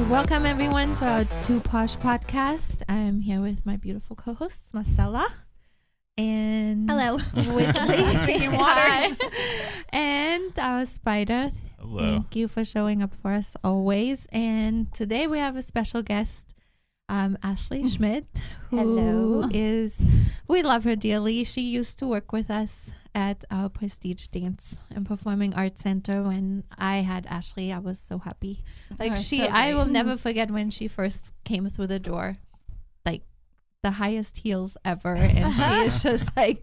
Welcome everyone to our Two Posh podcast. I'm here with my beautiful co-hosts, Marcella and hello, Whitley, drinking water, and our Spider. Hello. Thank you for showing up for us always. And today we have a special guest, Ashley Schmid, who is, we love her dearly. She used to work with us at our Prestige Dance and Performing Arts Center. When I had Ashley, I was so happy. Like I will never forget when she first came through the door, like the highest heels ever. And she is just like,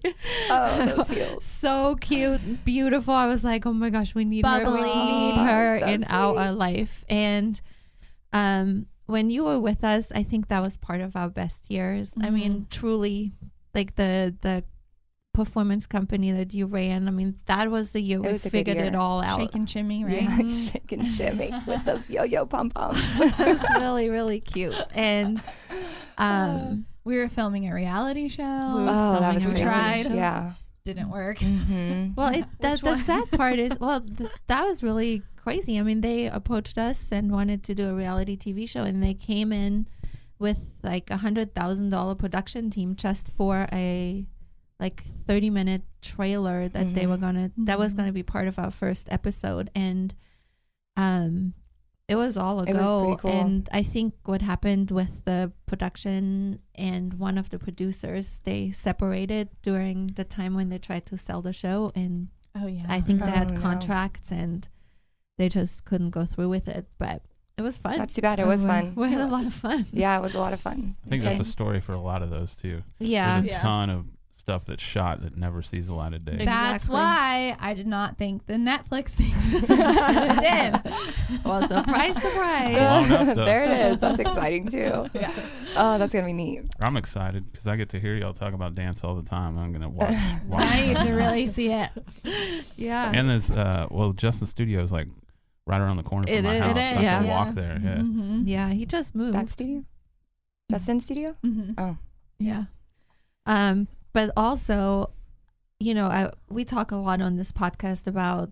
oh, those heels. So cute and beautiful. I was like, oh my gosh, we need her. We need her so in sweet. our life. And when you were with us, I think that was part of our best years. I mean, truly, like the performance company that you ran, I mean, that was the year we figured it all out. Shake and shimmy, right? Yeah, shake and shimmy with those yo-yo pom-poms. It was really, really cute. And we were filming a reality show. That was we amazing. tried. Yeah. Didn't work. Mm-hmm. well, the sad part is, that was really crazy. I mean, they approached us and wanted to do a reality TV show, and they came in with like $100,000 production team just for a 30-minute trailer that they were that was gonna be part of our first episode. And it was all a It was go. pretty cool. And I think what happened with the production and one of the producers, they separated during the time when they tried to sell the show, and Oh yeah. I think they had no. contracts and they just couldn't go through with it. But it was fun. That's too bad. It was fun. We had a lot of fun. Yeah, it was a lot of fun. I think that's the story for a lot of those too. Yeah. There's a ton of stuff that's shot that never sees the light of day. That's Exactly. why I did not think the Netflix thing was gonna did. Well, surprise, surprise. Blown up, though. There it is. That's exciting too. Yeah. Oh, that's gonna be neat. I'm excited because I get to hear y'all talk about dance all the time. I'm gonna watch. I need to really see it. Yeah. And there's Justin Studios like right around the corner from It my is. house. It I is. can Yeah. walk there. Yeah. Mm-hmm. Yeah, he just moved. That studio? Justin Studio? Mm-hmm. Oh. Yeah. But also, we talk a lot on this podcast about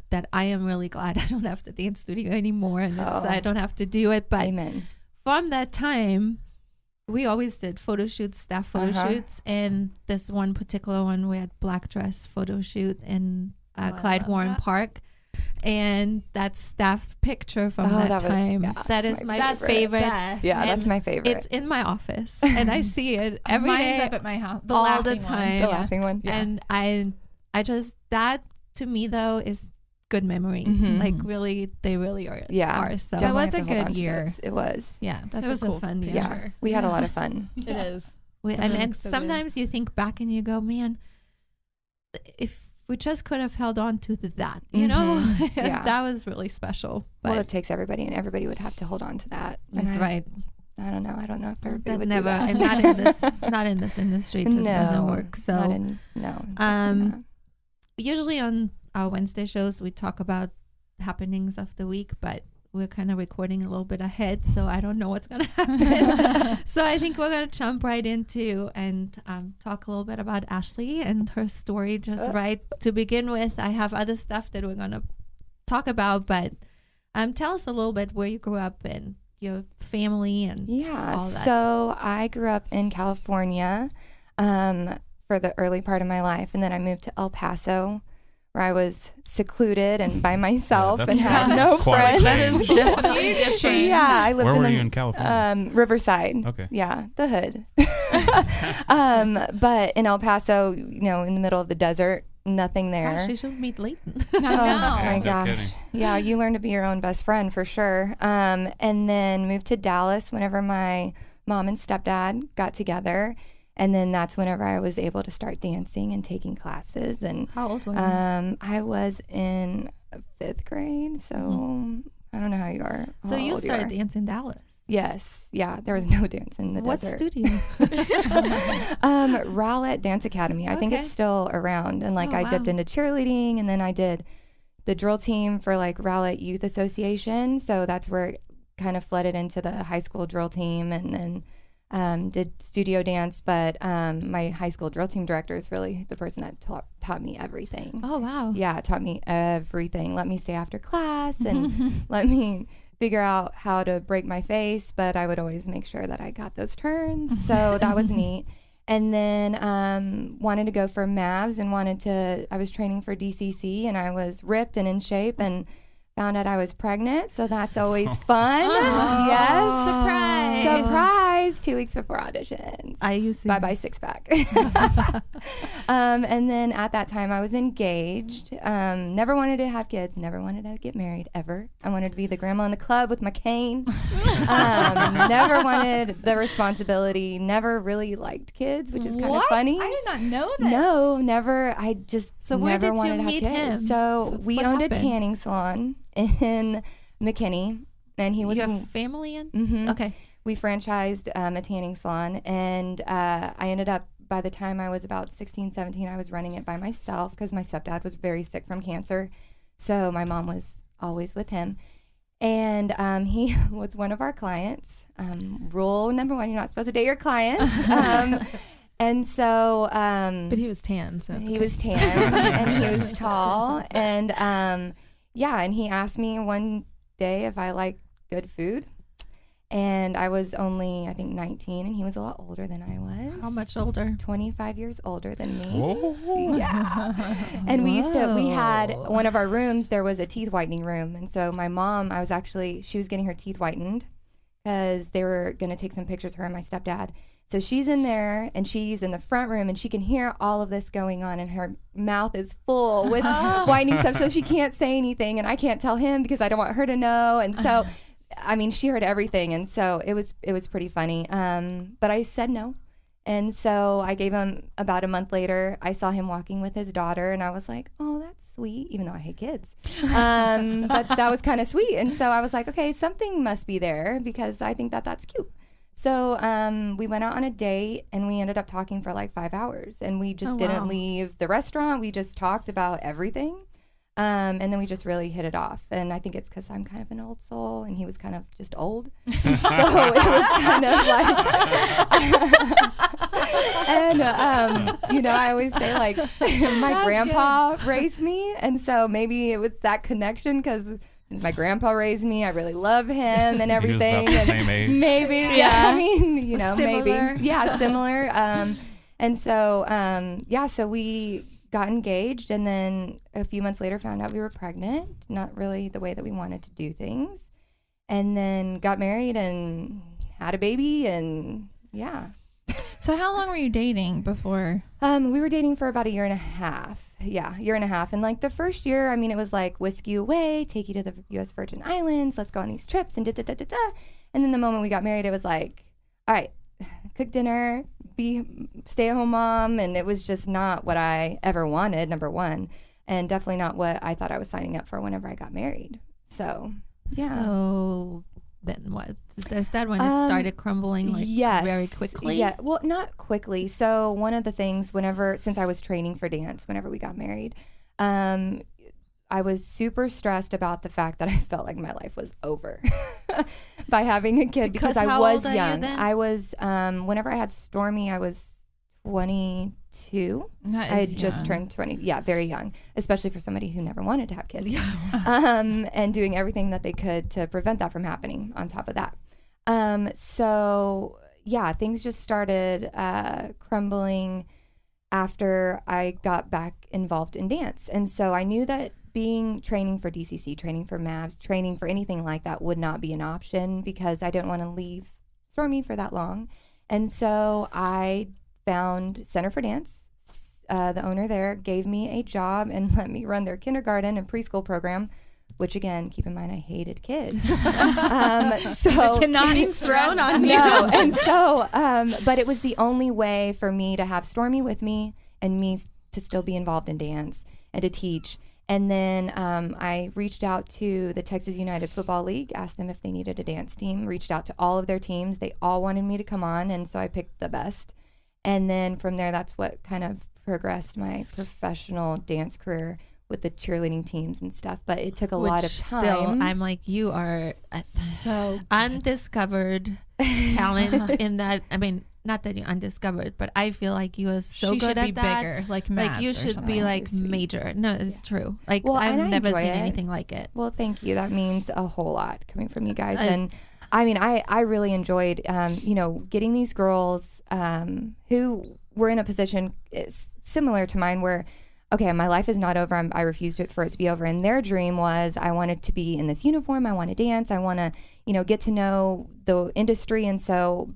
that I am really glad I don't have the dance studio anymore, and I don't have to do it. But Amen. from that time, we always did photo shoots, staff photo shoots, and this one particular one, we had black dress photo shoot in Clyde Warren Park. And that staff picture from that time, that is my favorite. Yeah, that's my favorite. It's in my office, and I see it every Mine's day, up at my house. The all the laughing time. the One. laughing one. Yeah. And I just, that to me though is good memories. Mhm. Like really, they really are. Yeah. Are, so That was Definitely a have to hold good on to year. those. It was. Yeah, that's It was a cool fun year. Yeah. picture. We had a lot of fun. It is. And So sometimes you think back and you go, man, if we just could have held on to that, Mhm. Yes, Yeah. that was really special. But Well, it takes everybody, and everybody would have to hold on to that. And that's right. I don't know. I don't know if everybody That would never, do that. and not in this industry, it just doesn't work. So no. definitely not. usually on our Wednesday shows, we talk about happenings of the week, but we're kind of recording a little bit ahead, so I don't know what's going to happen. So I think we're going to jump right into and talk a little bit about Ashley and her story. Just right to begin with, I have other stuff that we're going to talk about, but tell us a little bit where you grew up and your family and all that. So I grew up in California for the early part of my life, and then I moved to El Paso, where I was secluded and by myself and had no friends. That is definitely different. Yeah, I lived Where in were you in California? Riverside. Okay. Yeah, the hood. But in El Paso, in the middle of the desert, nothing there. Gosh, you should meet Leighton. Oh my No gosh. kidding. Yeah, you learn to be your own best friend for sure. And then moved to Dallas whenever my mom and stepdad got together. And then that's whenever I was able to start dancing and taking classes. And How old were you? I was in 5th grade, so I don't know how you are. So how you old started are. dancing Dallas. Yes. Yeah, there was no dance in the What desert. studio? Rowlett Dance Academy. I think Okay. it's still around. And Oh, I dipped wow. into cheerleading, and then I did the drill team for Rowlett Youth Association. So that's where it kind of flooded into the high school drill team. And then did studio dance, but my high school drill team director is really the person that taught me everything. Oh, wow. Yeah, taught me everything. Let me stay after class and let me figure out how to break my face, but I would always make sure that I got those turns. So that was neat. And then wanted to go for Mavs and I was training for DCC, and I was ripped and in shape and found out I was pregnant. So that's always fun. Oh, yes. surprise. 2 weeks before auditions. I used to. Bye-bye six-pack. And then at that time I was engaged. Never wanted to have kids. Never wanted to get married ever. I wanted to be the grandma in the club with my cane. Never wanted the responsibility. Never really liked kids, which is kind of funny. I did not know that. No, never. I just So where never did you wanted to have meet kids. him? So we What owned happened? a tanning salon in McKinney, and he was You have family in? Mhm. Okay. We franchised a tanning salon, and I ended up, by the time I was about 16, 17, I was running it by myself because my stepdad was very sick from cancer. So my mom was always with him. And he was one of our clients. Rule number 1, you're not supposed to date your clients. And so But he was tan, so he was tan and he was tall. And and he asked me one day if I like good food. And I was only, I think, 19, and he was a lot older than I was. How much older? 25 years older than me. Whoa. Yeah. And we had one of our rooms, there was a teeth whitening room. And so my mom, she was getting her teeth whitened because they were going to take some pictures of her and my stepdad. So she's in there, and she's in the front room, and she can hear all of this going on, and her mouth is full with whitening stuff, so she can't say anything, and I can't tell him because I don't want her to know. And so I mean, she heard everything, and so it was pretty funny. But I said no, and so I gave him, about a month later, I saw him walking with his daughter, and I was like, oh, that's sweet, even though I hate kids. But that was kind of sweet, and so I was like, okay, something must be there because I think that's cute. So we went out on a date, and we ended up talking for like 5 hours, and we just didn't leave the restaurant. We just talked about everything. And then we just really hit it off. And I think it's because I'm kind of an old soul and he was kind of just old. So it was kind of like, and, I always say like, my grandpa raised me. And so maybe it was that connection because since my grandpa raised me, I really love him and everything. He was about the same age. Maybe, yeah. I mean, Similar. maybe. Yeah, similar. And so, so we got engaged, and then a few months later found out we were pregnant, not really the way that we wanted to do things, and then got married and had a baby, and yeah. So how long were you dating before? We were dating for about a year and a half. Yeah, year and a half. And like the first year, I mean, it was like whisk you away, take you to the U.S. Virgin Islands, let's go on these trips, and da-da-da-da-da. And then the moment we got married, it was like, all right, cook dinner, be stay-at-home mom, and it was just not what I ever wanted, number one, and definitely not what I thought I was signing up for whenever I got married. So, yeah. So then what? Is that when it started crumbling very quickly? Yeah, well, not quickly. So one of the things since I was training for dance, whenever we got married, I was super stressed about the fact that I felt like my life was over by having a kid because I was how old young. Are you then? I was, whenever I had Stormi, I was 22. I had just turned 20. Yeah, very young, especially for somebody who never wanted to have kids. And doing everything that they could to prevent that from happening on top of that. So, yeah, things just started crumbling after I got back involved in dance. And so I knew that training for DCC, training for Mavs, training for anything like that would not be an option because I didn't want to leave Stormi for that long. And so I found Center for Dance. The owner there gave me a job and let me run their kindergarten and preschool program, which again, keep in mind, I hated kids. So Cannot be thrown on me. No, and so, but it was the only way for me to have Stormi with me and me to still be involved in dance and to teach. And then I reached out to the Texas United Football League, asked them if they needed a dance team, reached out to all of their teams. They all wanted me to come on, and so I picked the best. And then from there, that's what kind of progressed my professional dance career with the cheerleading teams and stuff, but it took a Which lot of time. Still, I'm like, you are so undiscovered talent in that. I mean, not that you're undiscovered, but I feel like you are so she good should at be that. bigger, like You Mavs or should something. be like major. No, it's true. Like Well, I've and I never enjoy seen it. anything like it. Well, thank you. That means a whole lot coming from you guys. And I mean, I really enjoyed, getting these girls who were in a position similar to mine where, okay, my life is not over. I refused for it to be over. And their dream was, I wanted to be in this uniform. I want to dance. I want to, get to know the industry. And so,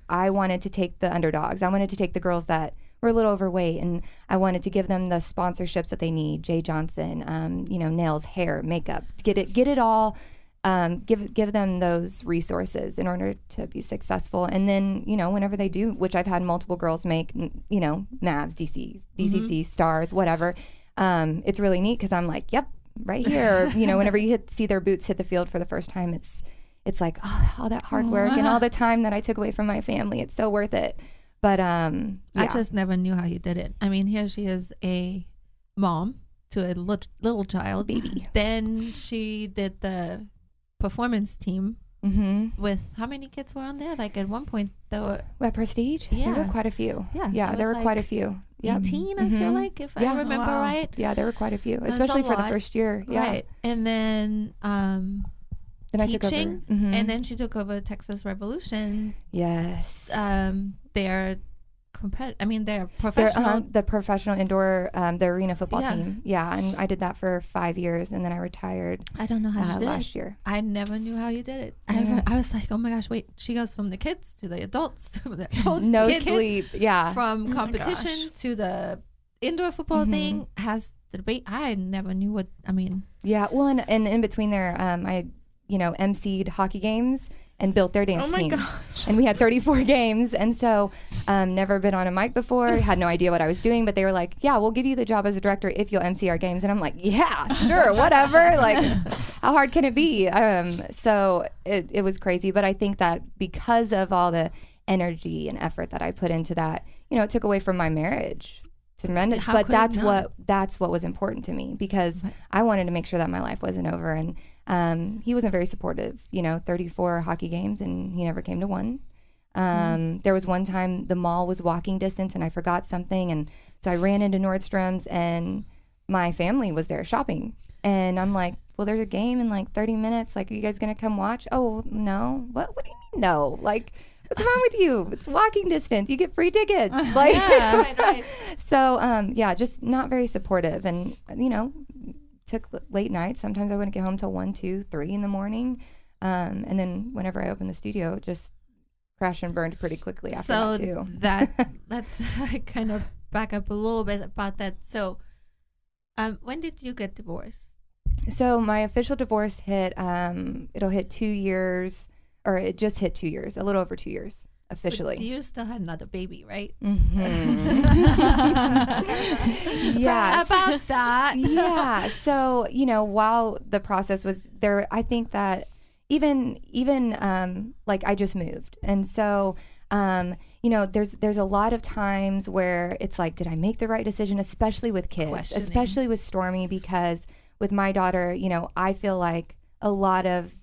I wanted to take the underdogs. I wanted to take the girls that were a little overweight, and I wanted to give them the sponsorships that they need. Jay Johnson, nails, hair, makeup, get it all. Give them those resources in order to be successful. And then, whenever they do, which I've had multiple girls make, Mavs, DCC, Stars, whatever. It's really neat because I'm like, yep, right here. Whenever you see their boots hit the field for the first time, it's like, oh, all that hard work and all the time that I took away from my family. It's so worth it. But I just never knew how you did it. I mean, here she is, a mom to a little child. Baby. Then she did the performance team with how many kids were on there? Like at one point, there were at Prestige. There were quite a few. Yeah, there were quite a few. 18, I feel like, if I remember right. Yeah, there were quite a few, especially for the first year. Yeah. Right. And then I teaching, took over. and then she took over Texas Revolution. Yes. They're they're professional. The professional indoor, the arena football team. Yeah, and I did that for 5 years, and then I retired. I don't know how you did last year. I never knew how you did it. I was like, oh my gosh, wait. She goes from the kids to the adults to the adults. No kids, sleep. Yeah. From competition to the indoor football thing has the debate. I never knew what. I mean. Yeah. Well, and in between there, I emceed hockey games and built their dance team. Gosh. And we had 34 games. And so never been on a mic before, had no idea what I was doing, but they were like, yeah, we'll give you the job as a director if you'll MC our games. And I'm like, yeah, sure, whatever. Like, how hard can it be? So it was crazy. But I think that because of all the energy and effort that I put into that, it took away from my marriage. Tremendous. But that's what was important to me, because I wanted to make sure that my life wasn't over. And he wasn't very supportive, 34 hockey games, and he never came to one. There was one time the mall was walking distance and I forgot something. And so I ran into Nordstrom's and my family was there shopping. And I'm like, well, there's a game in like 30 minutes. Like, are you guys going to come watch? Oh, no. What do you mean no? Like, what's wrong with you? It's walking distance. You get free tickets. Like, right. So, just not very supportive. And, took late nights. Sometimes I wouldn't get home till 1, 2, 3 in the morning. And then whenever I opened the studio, just crashed and burned pretty quickly after that too. Let's kind of back up a little bit about that. So when did you get divorced? So my official divorce hit, it'll hit 2 years, or it just hit 2 years, a little over 2 years. Officially. But you still had another baby, right? Mm-hmm. Yeah. About that. Yeah. So, while the process was there, I think that even like I just moved. And so, there's a lot of times where it's like, did I make the right decision, especially with kids, especially with Stormi, because with my daughter, I feel like a lot of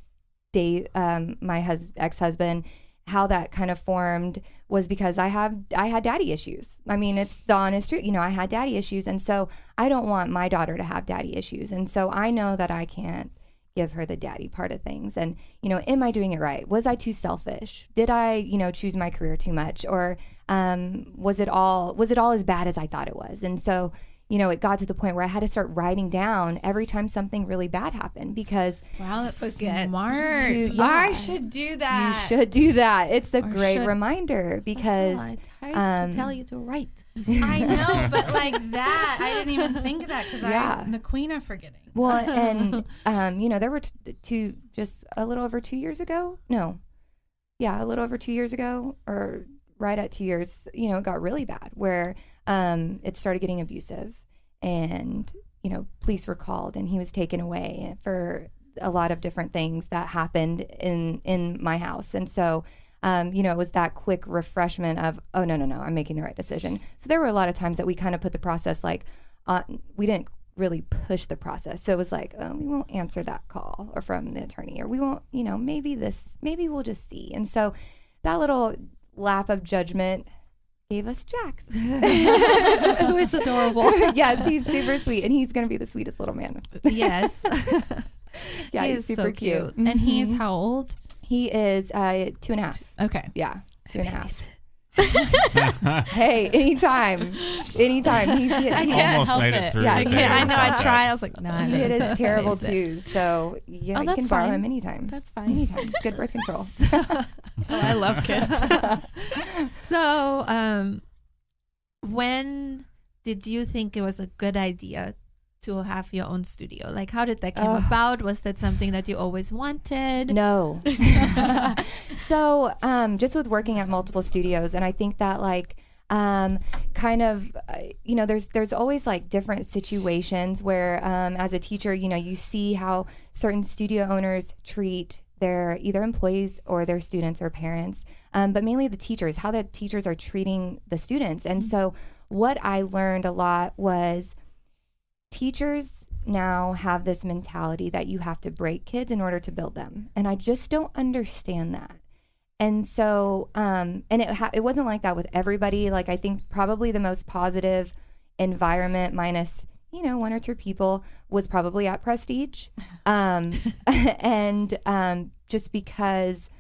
Dave, my ex-husband, how that kind of formed was because I had daddy issues. I mean, it's the honest truth. I had daddy issues. And so I don't want my daughter to have daddy issues. And so I know that I can't give her the daddy part of things. And, am I doing it right? Was I too selfish? Did I, choose my career too much? Or was it all as bad as I thought it was? And so, it got to the point where I had to start writing down every time something really bad happened, because wow, that's smart. I should do that. You should do that. It's a great reminder, because to tell you to write. I know, but like that, I didn't even think of that, because I'm the queen of forgetting. Well, and there were just a little over 2 years ago. No, yeah, a little over 2 years ago, or right at 2 years. It got really bad where it started getting abusive. And, police were called and he was taken away for a lot of different things that happened in my house. And so, it was that quick refreshment of, oh, no, I'm making the right decision. So there were a lot of times that we kind of put the process like, we didn't really push the process. So it was like, oh, we won't answer that call or from the attorney, or we won't, maybe we'll just see. And so that little lap of judgment gave us Jaxx. Who is adorable. Yes, he's super sweet, and he's going to be the sweetest little man. Yes. Yeah, he he's is super so cute. And he's how old? He is 2.5. Okay. Yeah, 2.5. Hey, anytime. He's I can't Almost help made it. it through. Yeah, the I day can't. I know. I without that. try. I was like, no, I It is terrible Is it? too. So yeah, you that's can borrow fine. him anytime. That's fine. Anytime. It's good birth control. Oh, I love kids. So, when did you think it was a good idea to have your own studio? Like, how did that come about? Was that something that you always wanted? No. So just with working at multiple studios, and I think that like there's always like different situations where as a teacher, you see how certain studio owners treat their either employees or their students or parents, but mainly the teachers, how the teachers are treating the students. And so what I learned a lot was teachers now have this mentality that you have to break kids in order to build them. And I just don't understand that. And so, and it wasn't like that with everybody. Like, I think probably the most positive environment, minus, one or two people, was probably at Prestige. And just because,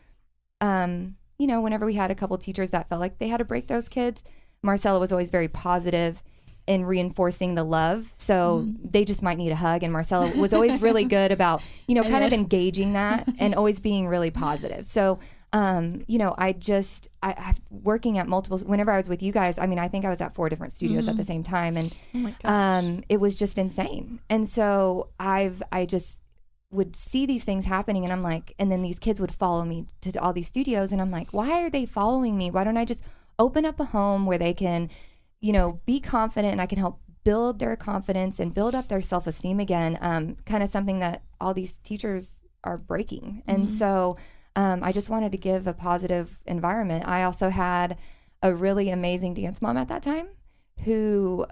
whenever we had a couple teachers that felt like they had to break those kids, Marcella was always very positive in reinforcing the love. So they just might need a hug. And Marcella was always really good about, kind of engaging that and always being really positive. So, I working at multiple, whenever I was with you guys, I think I was at 4 different studios at the same time. And Oh my gosh. it was just insane. And so I just would see these things happening, and I'm like, and then these kids would follow me to all these studios, and I'm like, why are they following me? Why don't I just open up a home where they can, be confident, and I can help build their confidence and build up their self-esteem again, kind of something that all these teachers are breaking. And so I just wanted to give a positive environment. I also had a really amazing dance mom at that time who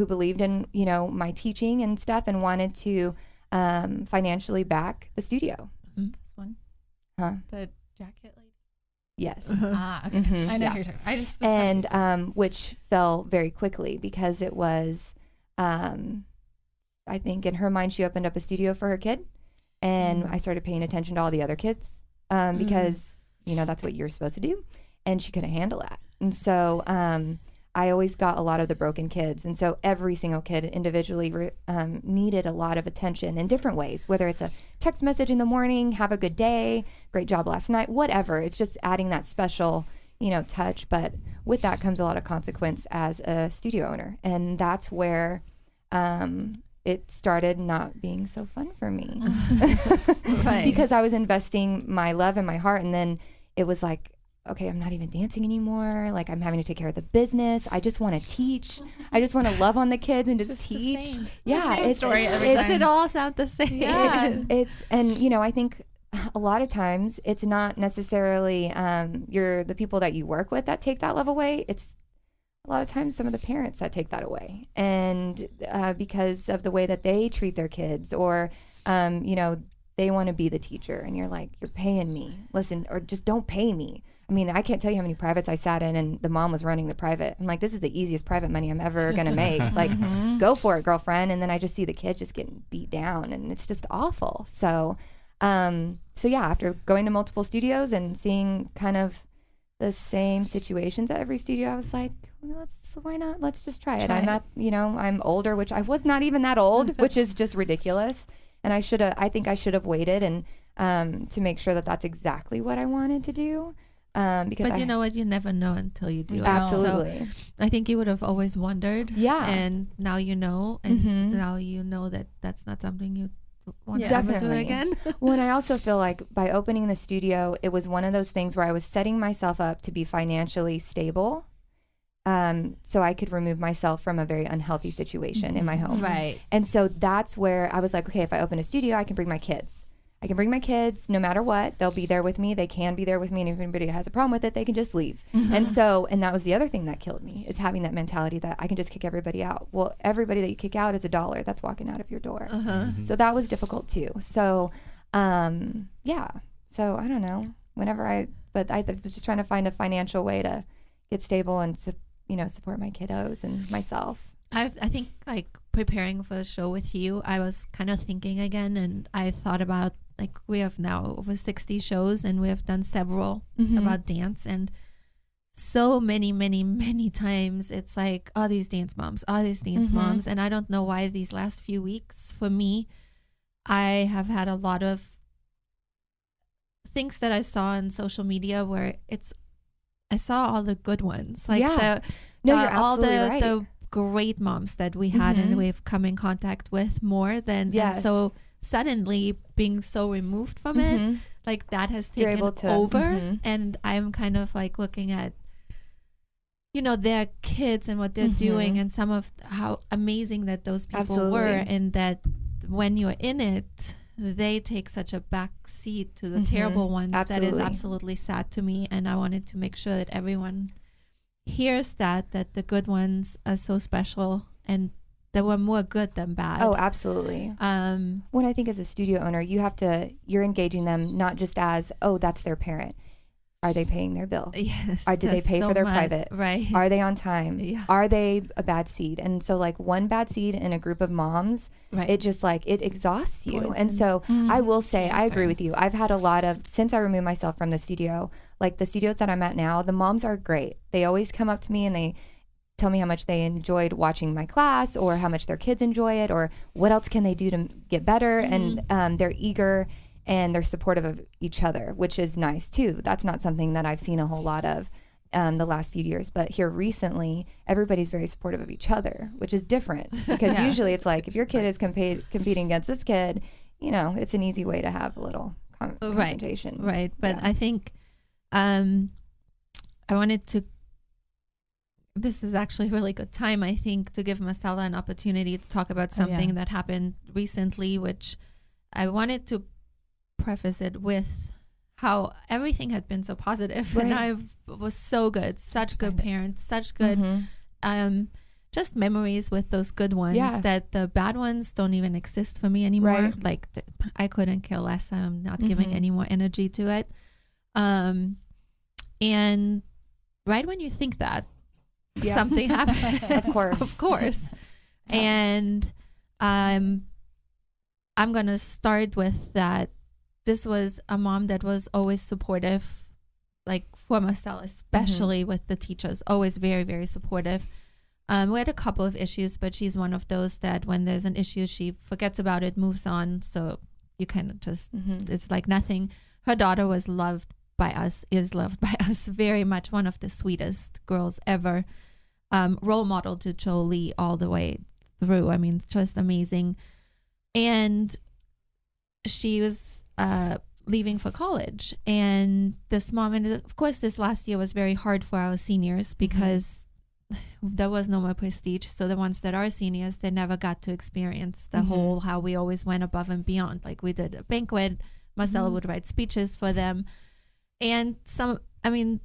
believed in, my teaching and stuff, and wanted to financially back the studio. This one? Huh? The jacket lady? Yes. Okay. I know Yeah. who you're talking. I just And which fell very quickly because it was, I think in her mind, she opened up a studio for her kid. And I started paying attention to all the other kids because, that's what you're supposed to do. And she couldn't handle that. And so I always got a lot of the broken kids. And so every single kid individually needed a lot of attention in different ways, whether it's a text message in the morning, have a good day, great job last night, whatever. It's just adding that special, touch. But with that comes a lot of consequence as a studio owner. And that's where it started not being so fun for me. Right. Because I was investing my love and my heart, and then it was like, okay, I'm not even dancing anymore. Like, I'm having to take care of the business. I just want to teach. I just want to love on the kids and just teach. same. Yeah, Same story every Does time. it all sound the same? Yeah. And I think a lot of times it's not necessarily the people that you work with that take that love away. It's a lot of times some of the parents that take that away, and because of the way that they treat their kids, or they want to be the teacher, and you're like, you're paying me, listen, or just don't pay me. I can't tell you how many privates I sat in, and the mom was running the private. I'm like, this is the easiest private money I'm ever gonna make. Like, go for it, girlfriend. And then I just see the kid just getting beat down, and it's just awful. So yeah, after going to multiple studios and seeing kind of the same situations at every studio, I was like, why not? Let's just try it. I'm older, which I was not even that old, which is just ridiculous. And I think I should have waited and to make sure that that's exactly what I wanted to do. Because you know what? You never know until you do. Absolutely. So I think you would have always wondered. Yeah. And now you know, and now you know that that's not something you want to ever do Definitely. again. Well, and I also feel like by opening the studio, it was one of those things where I was setting myself up to be financially stable, so I could remove myself from a very unhealthy situation in my home. Right. And so that's where I was like, okay, if I open a studio, I can bring my kids. I can bring my kids no matter what. They'll be there with me. They can be there with me. And if anybody has a problem with it, they can just leave. And that was the other thing that killed me, is having that mentality that I can just kick everybody out. Well, everybody that you kick out is $1 that's walking out of your door. So that was difficult too. So, yeah. So I don't know. But I was just trying to find a financial way to get stable and, support my kiddos and myself. I think like preparing for a show with you, I was kind of thinking again, and I thought about, like, we have now over 60 shows and we have done several about dance, and so many times it's like, oh, these dance moms, and I don't know why these last few weeks for me, I have had a lot of things that I saw on social media where I saw all the good ones, like you're absolutely right. the great moms that we had and we've come in contact with more than, and so suddenly being so removed from it, like that has taken over, and I'm kind of like looking at, their kids and what they're doing, and some of how amazing that those people were, and that when you're in it, they take such a back seat to the terrible ones. That is absolutely sad to me, and I wanted to make sure that everyone hears that the good ones are so special, and there were more good than bad. Oh, absolutely. When I think as a studio owner, you're engaging them not just as, oh, that's their parent. Are they paying their bill? Yes. Did they pay for their private? Right. Are they on time? Yeah. Are they a bad seed? And so like one bad seed in a group of moms, it just like, it exhausts you. And so I will say, I agree with you. I've had a lot of, since I removed myself from the studio, like the studios that I'm at now, the moms are great. They always come up to me and they tell me how much they enjoyed watching my class, or how much their kids enjoy it, or what else can they do to get better. And they're eager and they're supportive of each other, which is nice too. That's not something that I've seen a whole lot of the last few years. But here recently, everybody's very supportive of each other, which is different, because usually it's like if your kid is competing against this kid, it's an easy way to have a little confrontation. Right. But I think I wanted to, this is actually a really good time, I think, to give Marcella an opportunity to talk about something that happened recently, which I wanted to preface it with how everything had been so positive, and I was so good, such good parents, such good just memories with those good ones, that the bad ones don't even exist for me anymore. Like I couldn't care less. I'm not giving any more energy to it. And right when you think that, something happens. Of course. And I'm gonna start with that. This was a mom that was always supportive, like for Marcella, especially with the teachers, always very, very supportive. We had a couple of issues, but she's one of those that when there's an issue, she forgets about it, moves on. So you kind of just, it's like nothing. Her daughter was loved by us, is loved by us, very much one of the sweetest girls ever. Role model to Jolie all the way through. I mean, just amazing. And she was leaving for college, and this mom, and of course this last year was very hard for our seniors because there was no more prestige. So the ones that are seniors, they never got to experience the whole, how we always went above and beyond. Like we did a banquet, Marcella would write speeches for them, and and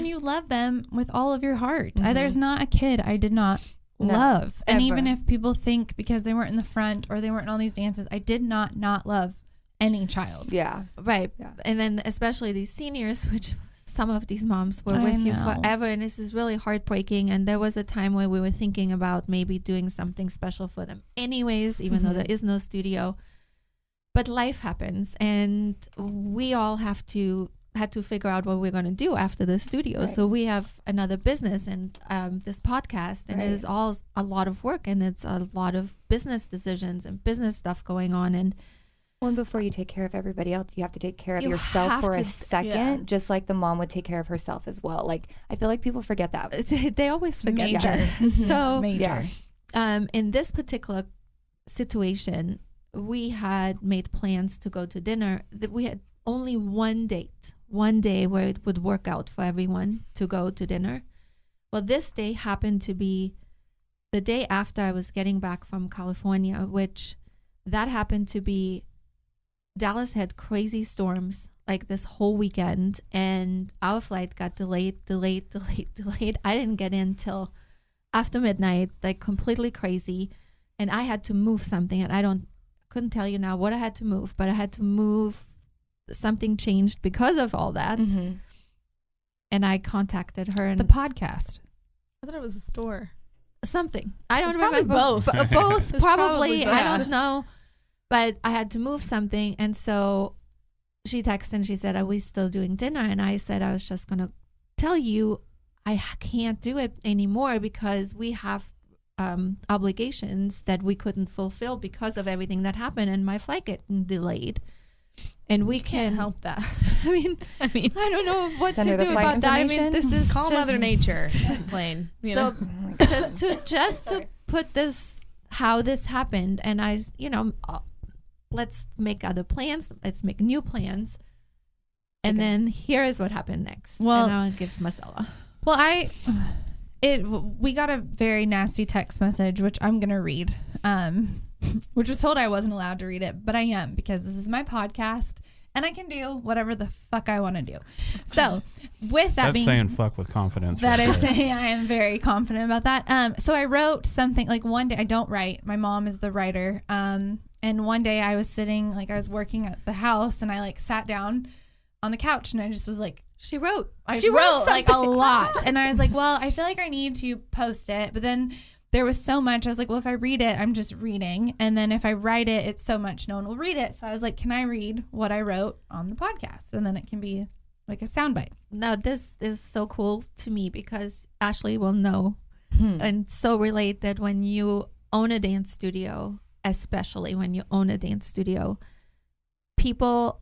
you love them with all of your heart. There's not a kid I did not love, and even if people think because they weren't in the front or they weren't in all these dances, I did not love any child. And then especially these seniors, which some of these moms were with you forever, and this is really heartbreaking. And there was a time where we were thinking about maybe doing something special for them anyways, even though there is no studio. But life happens, and we all had to figure out what we're going to do after the studio. So we have another business and this podcast, and it is all a lot of work, and it's a lot of business decisions and business stuff going on. And before you take care of everybody else, you have to take care of yourself for a second, just like the mom would take care of herself as well. Like, I feel like people forget that. They always forget that. So in this particular situation, we had made plans to go to dinner. That we had only one day where it would work out for everyone to go to dinner. Well, this day happened to be the day after I was getting back from California, which that happened to be Dallas had crazy storms like this whole weekend, and our flight got delayed. I didn't get in till after midnight, like completely crazy. And I had to move something, and couldn't tell you now what I had to move, but I had to move. Something changed because of all that. Mm-hmm. And I contacted her. And the podcast. I thought it was a store. Something. I don't It's probably remember. both. Both, It's probably. probably I both. don't know. But I had to move something. And so she texted and she said, are we still doing dinner? And I said, I was just going to tell you, I can't do it anymore because we have obligations that we couldn't fulfill because of everything that happened, and my flight getting delayed. And we can't help that. I mean, I don't know what Send to her the do flight about that. I mean, this is Call just, Mother Nature. Plain. You know? So just to put this, how this happened, and let's make other plans. Let's make new plans. And then here is what happened next. Well, and I'll give Marcella. Well, we got a very nasty text message, which I'm going to read, which was told I wasn't allowed to read it, but I am, because this is my podcast and I can do whatever the fuck I want to do. So with that That's saying fuck with confidence. That right is there. saying I am very confident about that. So I wrote something like one day. I don't write. My mom is the writer. And one day I was sitting, like I was working at the house, and I like sat down on the couch, and I just was like, She wrote she wrote like a lot. And I was like, well, I feel like I need to post it. But then there was so much. I was like, well, if I read it, I'm just reading. And then if I write it, it's so much no one will read it. So I was like, can I read what I wrote on the podcast? And then it can be like a soundbite. Now, this is so cool to me because Ashley will know and so relate that when you own a dance studio, especially when you own a dance studio, people,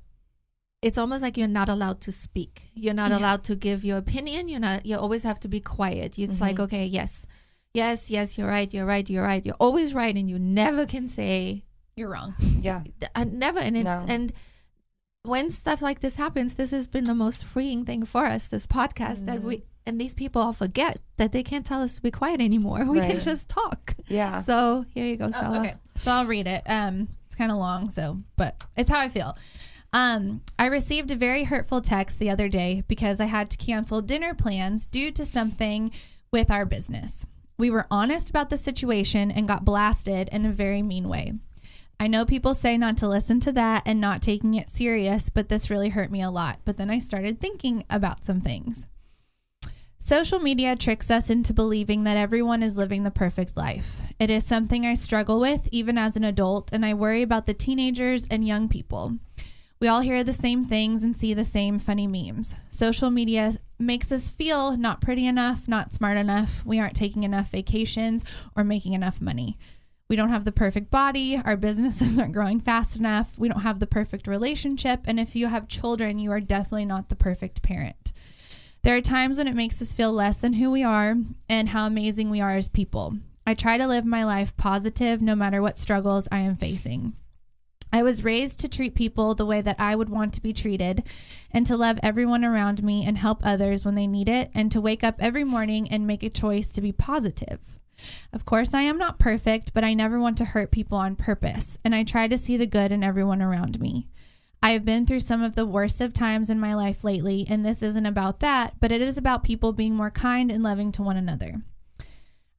it's almost like you're not allowed to speak. You're not allowed to give your opinion. You always have to be quiet. It's like, okay, yes, you're right. You're always right. And you never can say You're wrong. Yeah. never. And it's, No. and when stuff like this happens, this has been the most freeing thing for us, this podcast, that and these people all forget that they can't tell us to be quiet anymore. We can Right. just talk. Yeah. So here you go, Sala. Okay. So I'll read it. It's kind of long, but it's how I feel. I received a very hurtful text the other day because I had to cancel dinner plans due to something with our business. We were honest about the situation and got blasted in a very mean way. I know people say not to listen to that and not taking it serious, but this really hurt me a lot. But then I started thinking about some things. Social media tricks us into believing that everyone is living the perfect life. It is something I struggle with even as an adult, and I worry about the teenagers and young people. We all hear the same things and see the same funny memes. Social media makes us feel not pretty enough, not smart enough. We aren't taking enough vacations or making enough money. We don't have the perfect body. Our businesses aren't growing fast enough. We don't have the perfect relationship. And if you have children, you are definitely not the perfect parent. There are times when it makes us feel less than who we are and how amazing we are as people. I try to live my life positive no matter what struggles I am facing. I was raised to treat people the way that I would want to be treated, and to love everyone around me and help others when they need it, and to wake up every morning and make a choice to be positive. Of course, I am not perfect, but I never want to hurt people on purpose, and I try to see the good in everyone around me. I have been through some of the worst of times in my life lately, and this isn't about that, but it is about people being more kind and loving to one another.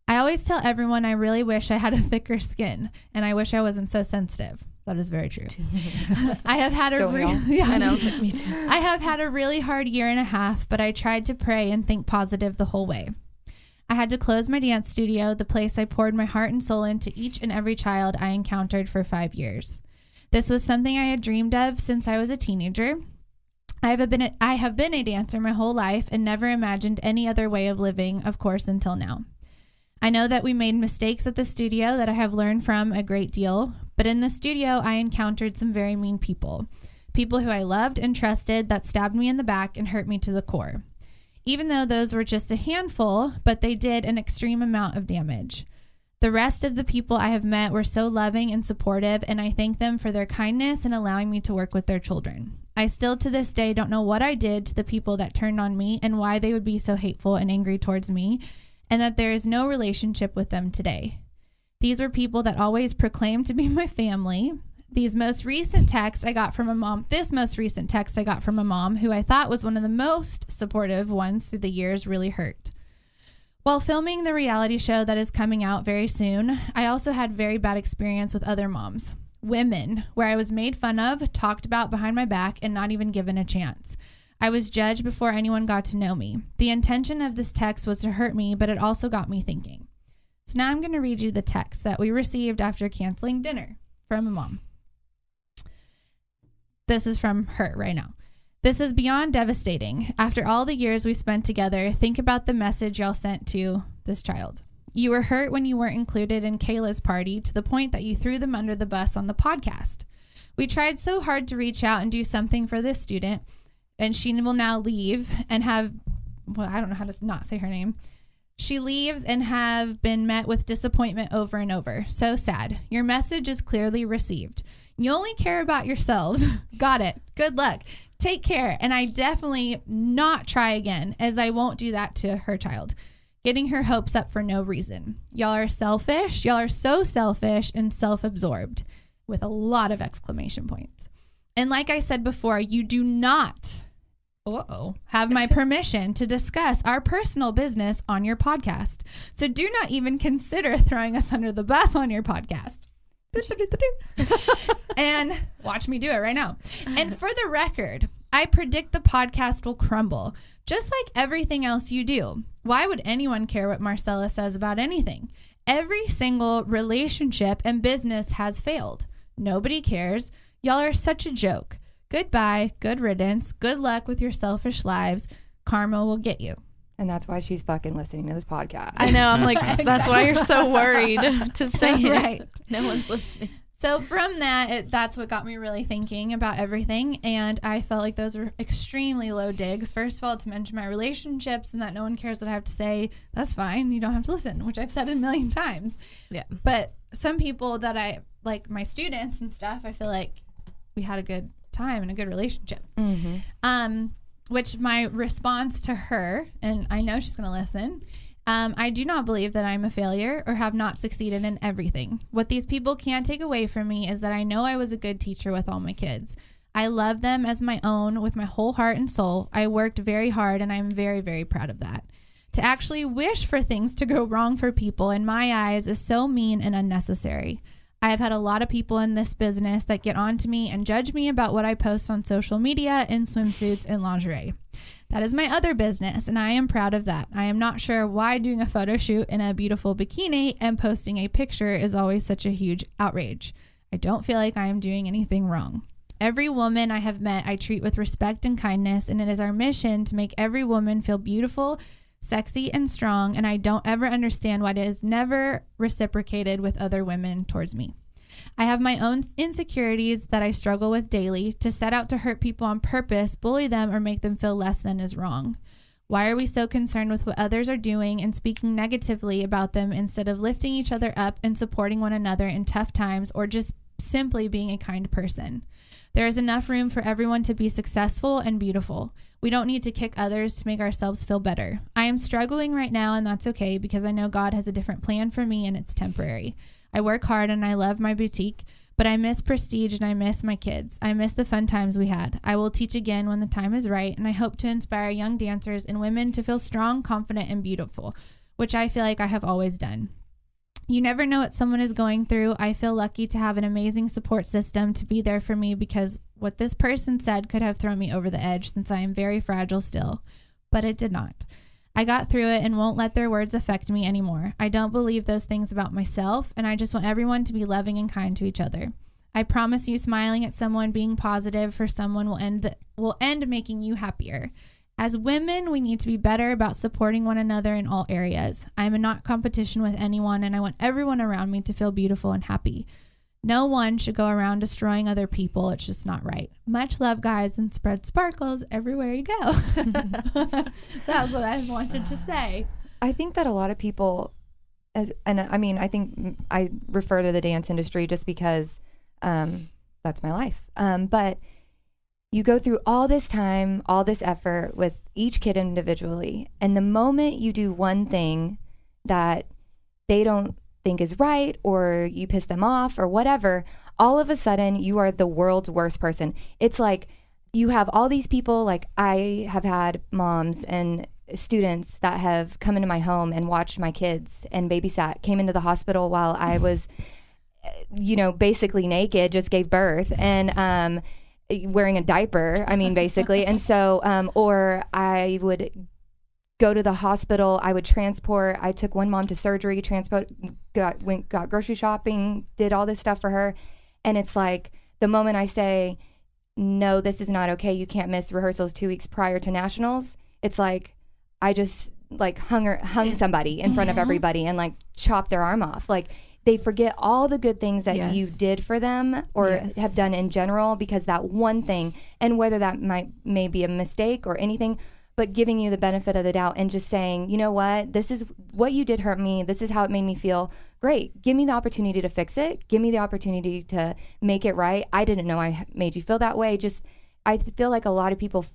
I always tell everyone I really wish I had a thicker skin, and I wish I wasn't so sensitive. That is very true. I have had Don't we all? I know. It's like me too. I have had a really hard year and a half, but I tried to pray and think positive the whole way. I had to close my dance studio, the place I poured my heart and soul into each and every child I encountered for 5 years. This was something I had dreamed of since I was a teenager. I have been a dancer my whole life and never imagined any other way of living, of course, until now. I know that we made mistakes at the studio that I have learned from a great deal, but in the studio, I encountered some very mean people who I loved and trusted that stabbed me in the back and hurt me to the core. Even though those were just a handful, but they did an extreme amount of damage. The rest of the people I have met were so loving and supportive, and I thank them for their kindness and allowing me to work with their children. I still to this day don't know what I did to the people that turned on me and why they would be so hateful and angry towards me, and that there is no relationship with them today. These were people that always proclaimed to be my family. These most recent texts I got from a mom. This most recent text I got from a mom who I thought was one of the most supportive ones through the years really hurt. While filming the reality show that is coming out very soon, I also had very bad experience with other moms, women, where I was made fun of, talked about behind my back, and not even given a chance. I was judged before anyone got to know me. The intention of this text was to hurt me, but it also got me thinking. So now I'm going to read you the text that we received after canceling dinner from a mom. This is from her right now. This is beyond devastating. After all the years we spent together, think about the message y'all sent to this child. You were hurt when you weren't included in Kayla's party to the point that you threw them under the bus on the podcast. We tried so hard to reach out and do something for this student, and she will now leave and have, well, I don't know how to not say her name. She leaves and have been met with disappointment over and over. So sad. Your message is clearly received. You only care about yourselves. Got it. Good luck. Take care. And I definitely not try again, as I won't do that to her child. Getting her hopes up for no reason. Y'all are selfish. Y'all are so selfish and self-absorbed, with a lot of exclamation points. And like I said before, you do not have my permission to discuss our personal business on your podcast. So do not even consider throwing us under the bus on your podcast. And watch me do it right now. And for the record, I predict the podcast will crumble, just like everything else you do. Why would anyone care what Marcella says about anything? Every single relationship and business has failed. Nobody cares. Y'all are such a joke. Goodbye. Good riddance. Good luck with your selfish lives. Karma will get you. And that's why she's fucking listening to this podcast. I know. I'm like, that's why you're so worried to say it. Right. No one's listening. So from that, that's what got me really thinking about everything. And I felt like those were extremely low digs. First of all, to mention my relationships and that no one cares what I have to say, that's fine. You don't have to listen, which I've said a million times. Yeah. But some people that I, like my students and stuff, I feel like we had a good time and a good relationship. Mm-hmm. Which my response to her, and I know she's going to listen, I do not believe that I'm a failure or have not succeeded in everything. What these people can't take away from me is that I know I was a good teacher with all my kids. I love them as my own with my whole heart and soul. I worked very hard, and I'm very, very proud of that. To actually wish for things to go wrong for people, in my eyes, is so mean and unnecessary. I have had a lot of people in this business that get on to me and judge me about what I post on social media in swimsuits and lingerie. That is my other business, and I am proud of that. I am not sure why doing a photo shoot in a beautiful bikini and posting a picture is always such a huge outrage. I don't feel like I am doing anything wrong. Every woman I have met, I treat with respect and kindness, and it is our mission to make every woman feel beautiful, sexy, and strong, and I don't ever understand why it is never reciprocated with other women towards me. I have my own insecurities that I struggle with daily. To set out to hurt people on purpose, bully them, or make them feel less than is wrong. Why are we so concerned with what others are doing and speaking negatively about them instead of lifting each other up and supporting one another in tough times, or just simply being a kind person? There is enough room for everyone to be successful and beautiful. We don't need to kick others to make ourselves feel better. I am struggling right now, and that's okay because I know God has a different plan for me, and it's temporary. I work hard and I love my boutique, but I miss prestige and I miss my kids. I miss the fun times we had. I will teach again when the time is right, and I hope to inspire young dancers and women to feel strong, confident, and beautiful, which I feel like I have always done. You never know what someone is going through. I feel lucky to have an amazing support system to be there for me, because what this person said could have thrown me over the edge since I am very fragile still, but it did not. I got through it and won't let their words affect me anymore. I don't believe those things about myself, and I just want everyone to be loving and kind to each other. I promise you, smiling at someone, being positive for someone will end making you happier. As women, we need to be better about supporting one another in all areas. I am in not competition with anyone, and I want everyone around me to feel beautiful and happy. No one should go around destroying other people. It's just not right. Much love, guys, and spread sparkles everywhere you go. That's what I wanted to say. I think that a lot of people, I think I refer to the dance industry just because that's my life. But you go through all this time, all this effort with each kid individually, and the moment you do one thing that they don't think is right, or you piss them off or whatever, all of a sudden you are the world's worst person. It's like you have all these people, like I have had moms and students that have come into my home and watched my kids and babysat, came into the hospital while I was, basically naked, just gave birth and wearing a diaper, basically. And so, or I would go to the hospital, I would transport, I took one mom to surgery, got grocery shopping, did all this stuff for her. And it's like the moment I say, no, this is not okay, you can't miss rehearsals 2 weeks prior to nationals, it's like I just like hung somebody in front of everybody and like chopped their arm off. Like they forget all the good things that you did for them or have done in general because that one thing, and whether that may be a mistake or anything, but giving you the benefit of the doubt and just saying, you know what, this is what you did hurt me. This is how it made me feel. Great. Give me the opportunity to fix it. Give me the opportunity to make it right. I didn't know I made you feel that way. Just, I feel like a lot of people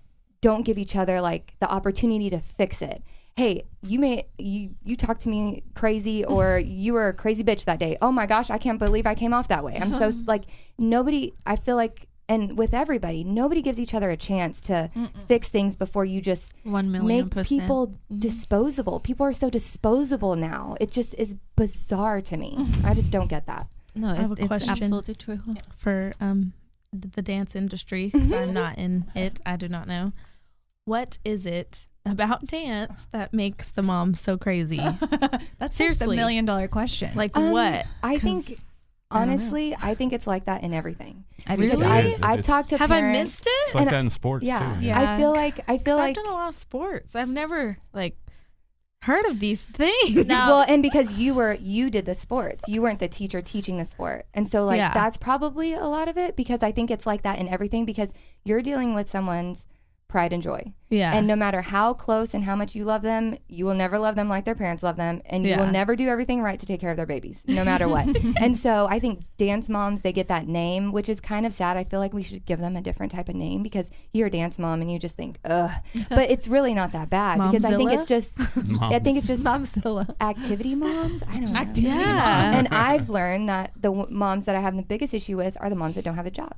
don't give each other like the opportunity to fix it. Hey, you talked to me crazy, or you were a crazy bitch that day. Oh my gosh, I can't believe I came off that way. I'm so like nobody, I feel like, and with everybody, nobody gives each other a chance to fix things before you just 1,000,000%. make people disposable. People are so disposable now. It just is bizarre to me. I just don't get that. No, I have a it's question absolutely true. for the dance industry, because I'm not in it. I do not know. What is it about dance that makes the mom so crazy? That's Seriously. the $1 million question. Like what? I think 'Cause honestly, I think it's like that in everything. Really? Because I've talked to have I parents. missed it? It's like that in sports Yeah. too. Yeah. I feel like I've done a lot of sports. I've never heard of these things. well, and because you did the sports, you weren't the teacher teaching the sport, and so that's probably a lot of it, because I think it's like that in everything, because you're dealing with someone's pride and joy. Yeah. And no matter how close and how much you love them, you will never love them like their parents love them, and you will never do everything right to take care of their babies, no matter what. And so I think dance moms, they get that name, which is kind of sad. I feel like we should give them a different type of name, because you're a dance mom and you just think, ugh. But it's really not that bad, because I think it's just, Momzilla. activity moms. I don't know. Yeah. And I've learned that the moms that I have the biggest issue with are the moms that don't have a job.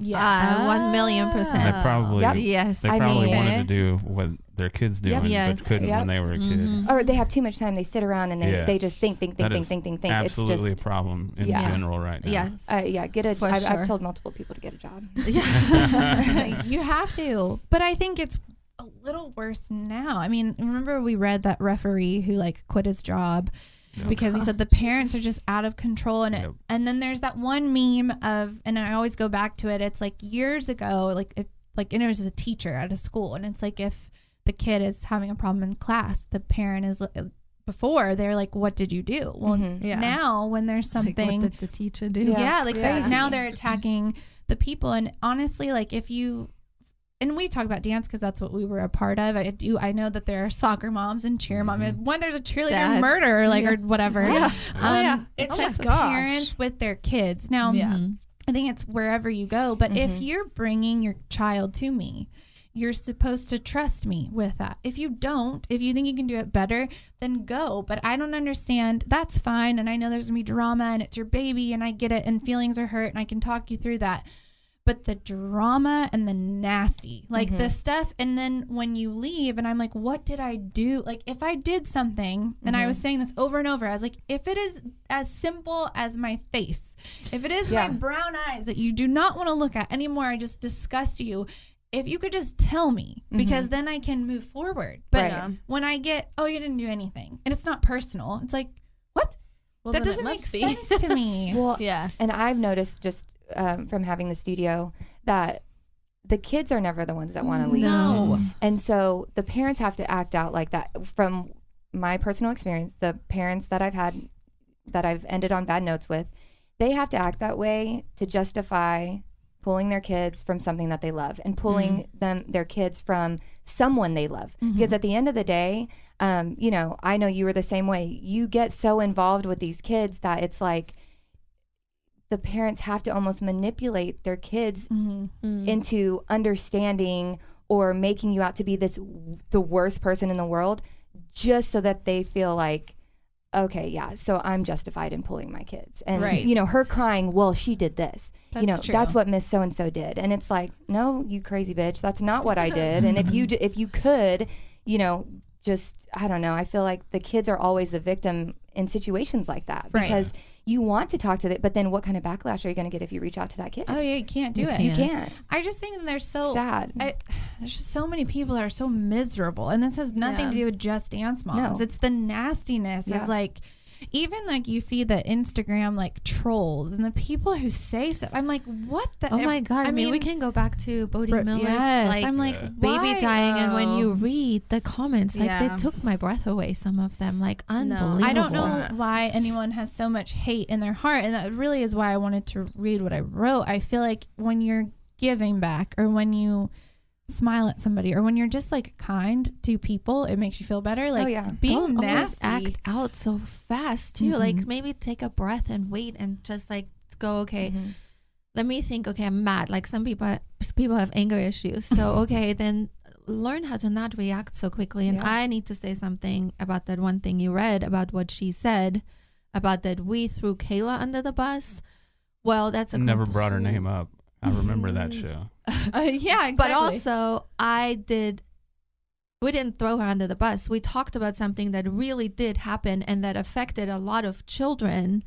yeah. 1,000,000%. They probably Yes. they I probably mean- wanted to do what their kids doing, Yes. but couldn't when they were a kid. Or they have too much time. They sit around and they just think. That is absolutely It's a problem in Yeah. general right now. Yes. get a. For I've sure. told multiple people to get a job. You have to. But I think it's a little worse now. I mean, remember we read that referee who quit his job because he said the parents are just out of control, and Yep. and then there's that one meme of, and I always go back to it. It's like years ago, and it was a teacher at a school, and it's like if the kid is having a problem in class, the parent is before they're like, "What did you do?" Well, now when there's something, what did the teacher do? yeah, it's crazy. crazy. Now they're attacking the people, and honestly, if you. And we talk about dance because that's what we were a part of. I know that there are soccer moms and cheer moms. When there's a cheerleader Dads. murder, or whatever. Yeah. It's Oh my just gosh. parents with their kids. Now, I think it's wherever you go. But if you're bringing your child to me, you're supposed to trust me with that. If you don't, if you think you can do it better, then go. But I don't understand. That's fine. And I know there's going to be drama and it's your baby, and I get it, and feelings are hurt, and I can talk you through that. But the drama and the nasty, the stuff, and then when you leave and I'm like, what did I do? If I did something, and I was saying this over and over, I was like, if it is as simple as my face, if it is my brown eyes that you do not want to look at anymore, I just disgust you, if you could just tell me, because then I can move forward. But when I get, oh, you didn't do anything, and it's not personal, it's like, what? Well, that then it doesn't make must be. sense to me. Well, Yeah. and I've noticed just from having the studio that the kids are never the ones that want to leave. No. And so the parents have to act out like that. From my personal experience, the parents that I've had that I've ended on bad notes with, they have to act that way to justify pulling their kids from something that they love, and pulling their kids from someone they love. Because at the end of the day, I know you were the same way. You get so involved with these kids that it's like the parents have to almost manipulate their kids into understanding or making you out to be the worst person in the world, just so that they feel like okay, yeah, so I'm justified in pulling my kids. And, Right. you know, her crying, well, she did this. That's you know, true. that's what Miss So-and-so did. And it's like, no, you crazy bitch, that's not what I did. And if you could, you know, just, I don't know, I feel like the kids are always the victim in situations like that. Right. Because you want to talk to them, but then what kind of backlash are you going to get if you reach out to that kid? Oh yeah, you can't do it. You can't. I just think that there's so Sad. There's just so many people that are so miserable, and this has nothing to do with just dance moms. No. It's the nastiness of like, even like you see the Instagram like trolls and the people who say stuff. I'm like, what the? Oh my God. I mean, we can go back to Bodie Miller's Yes, I'm like, baby why? dying. And when you read the comments, like Yeah. they took my breath away, some of them, like unbelievable. I don't know why anyone has so much hate in their heart, and that really is why I wanted to read what I wrote. I feel like when you're giving back, or when you smile at somebody, or when you're just like kind to people, it makes you feel better. Like being don't always nasty. act out so fast too. Like maybe take a breath and wait and just like go, okay, let me think, okay, I'm mad. Like some people have anger issues. So okay, then learn how to not react so quickly. And I need to say something about that one thing you read about what she said about that we threw Kayla under the bus. Well, that's never brought her name up. I remember that show. Yeah, exactly. But also, we didn't throw her under the bus. We talked about something that really did happen and that affected a lot of children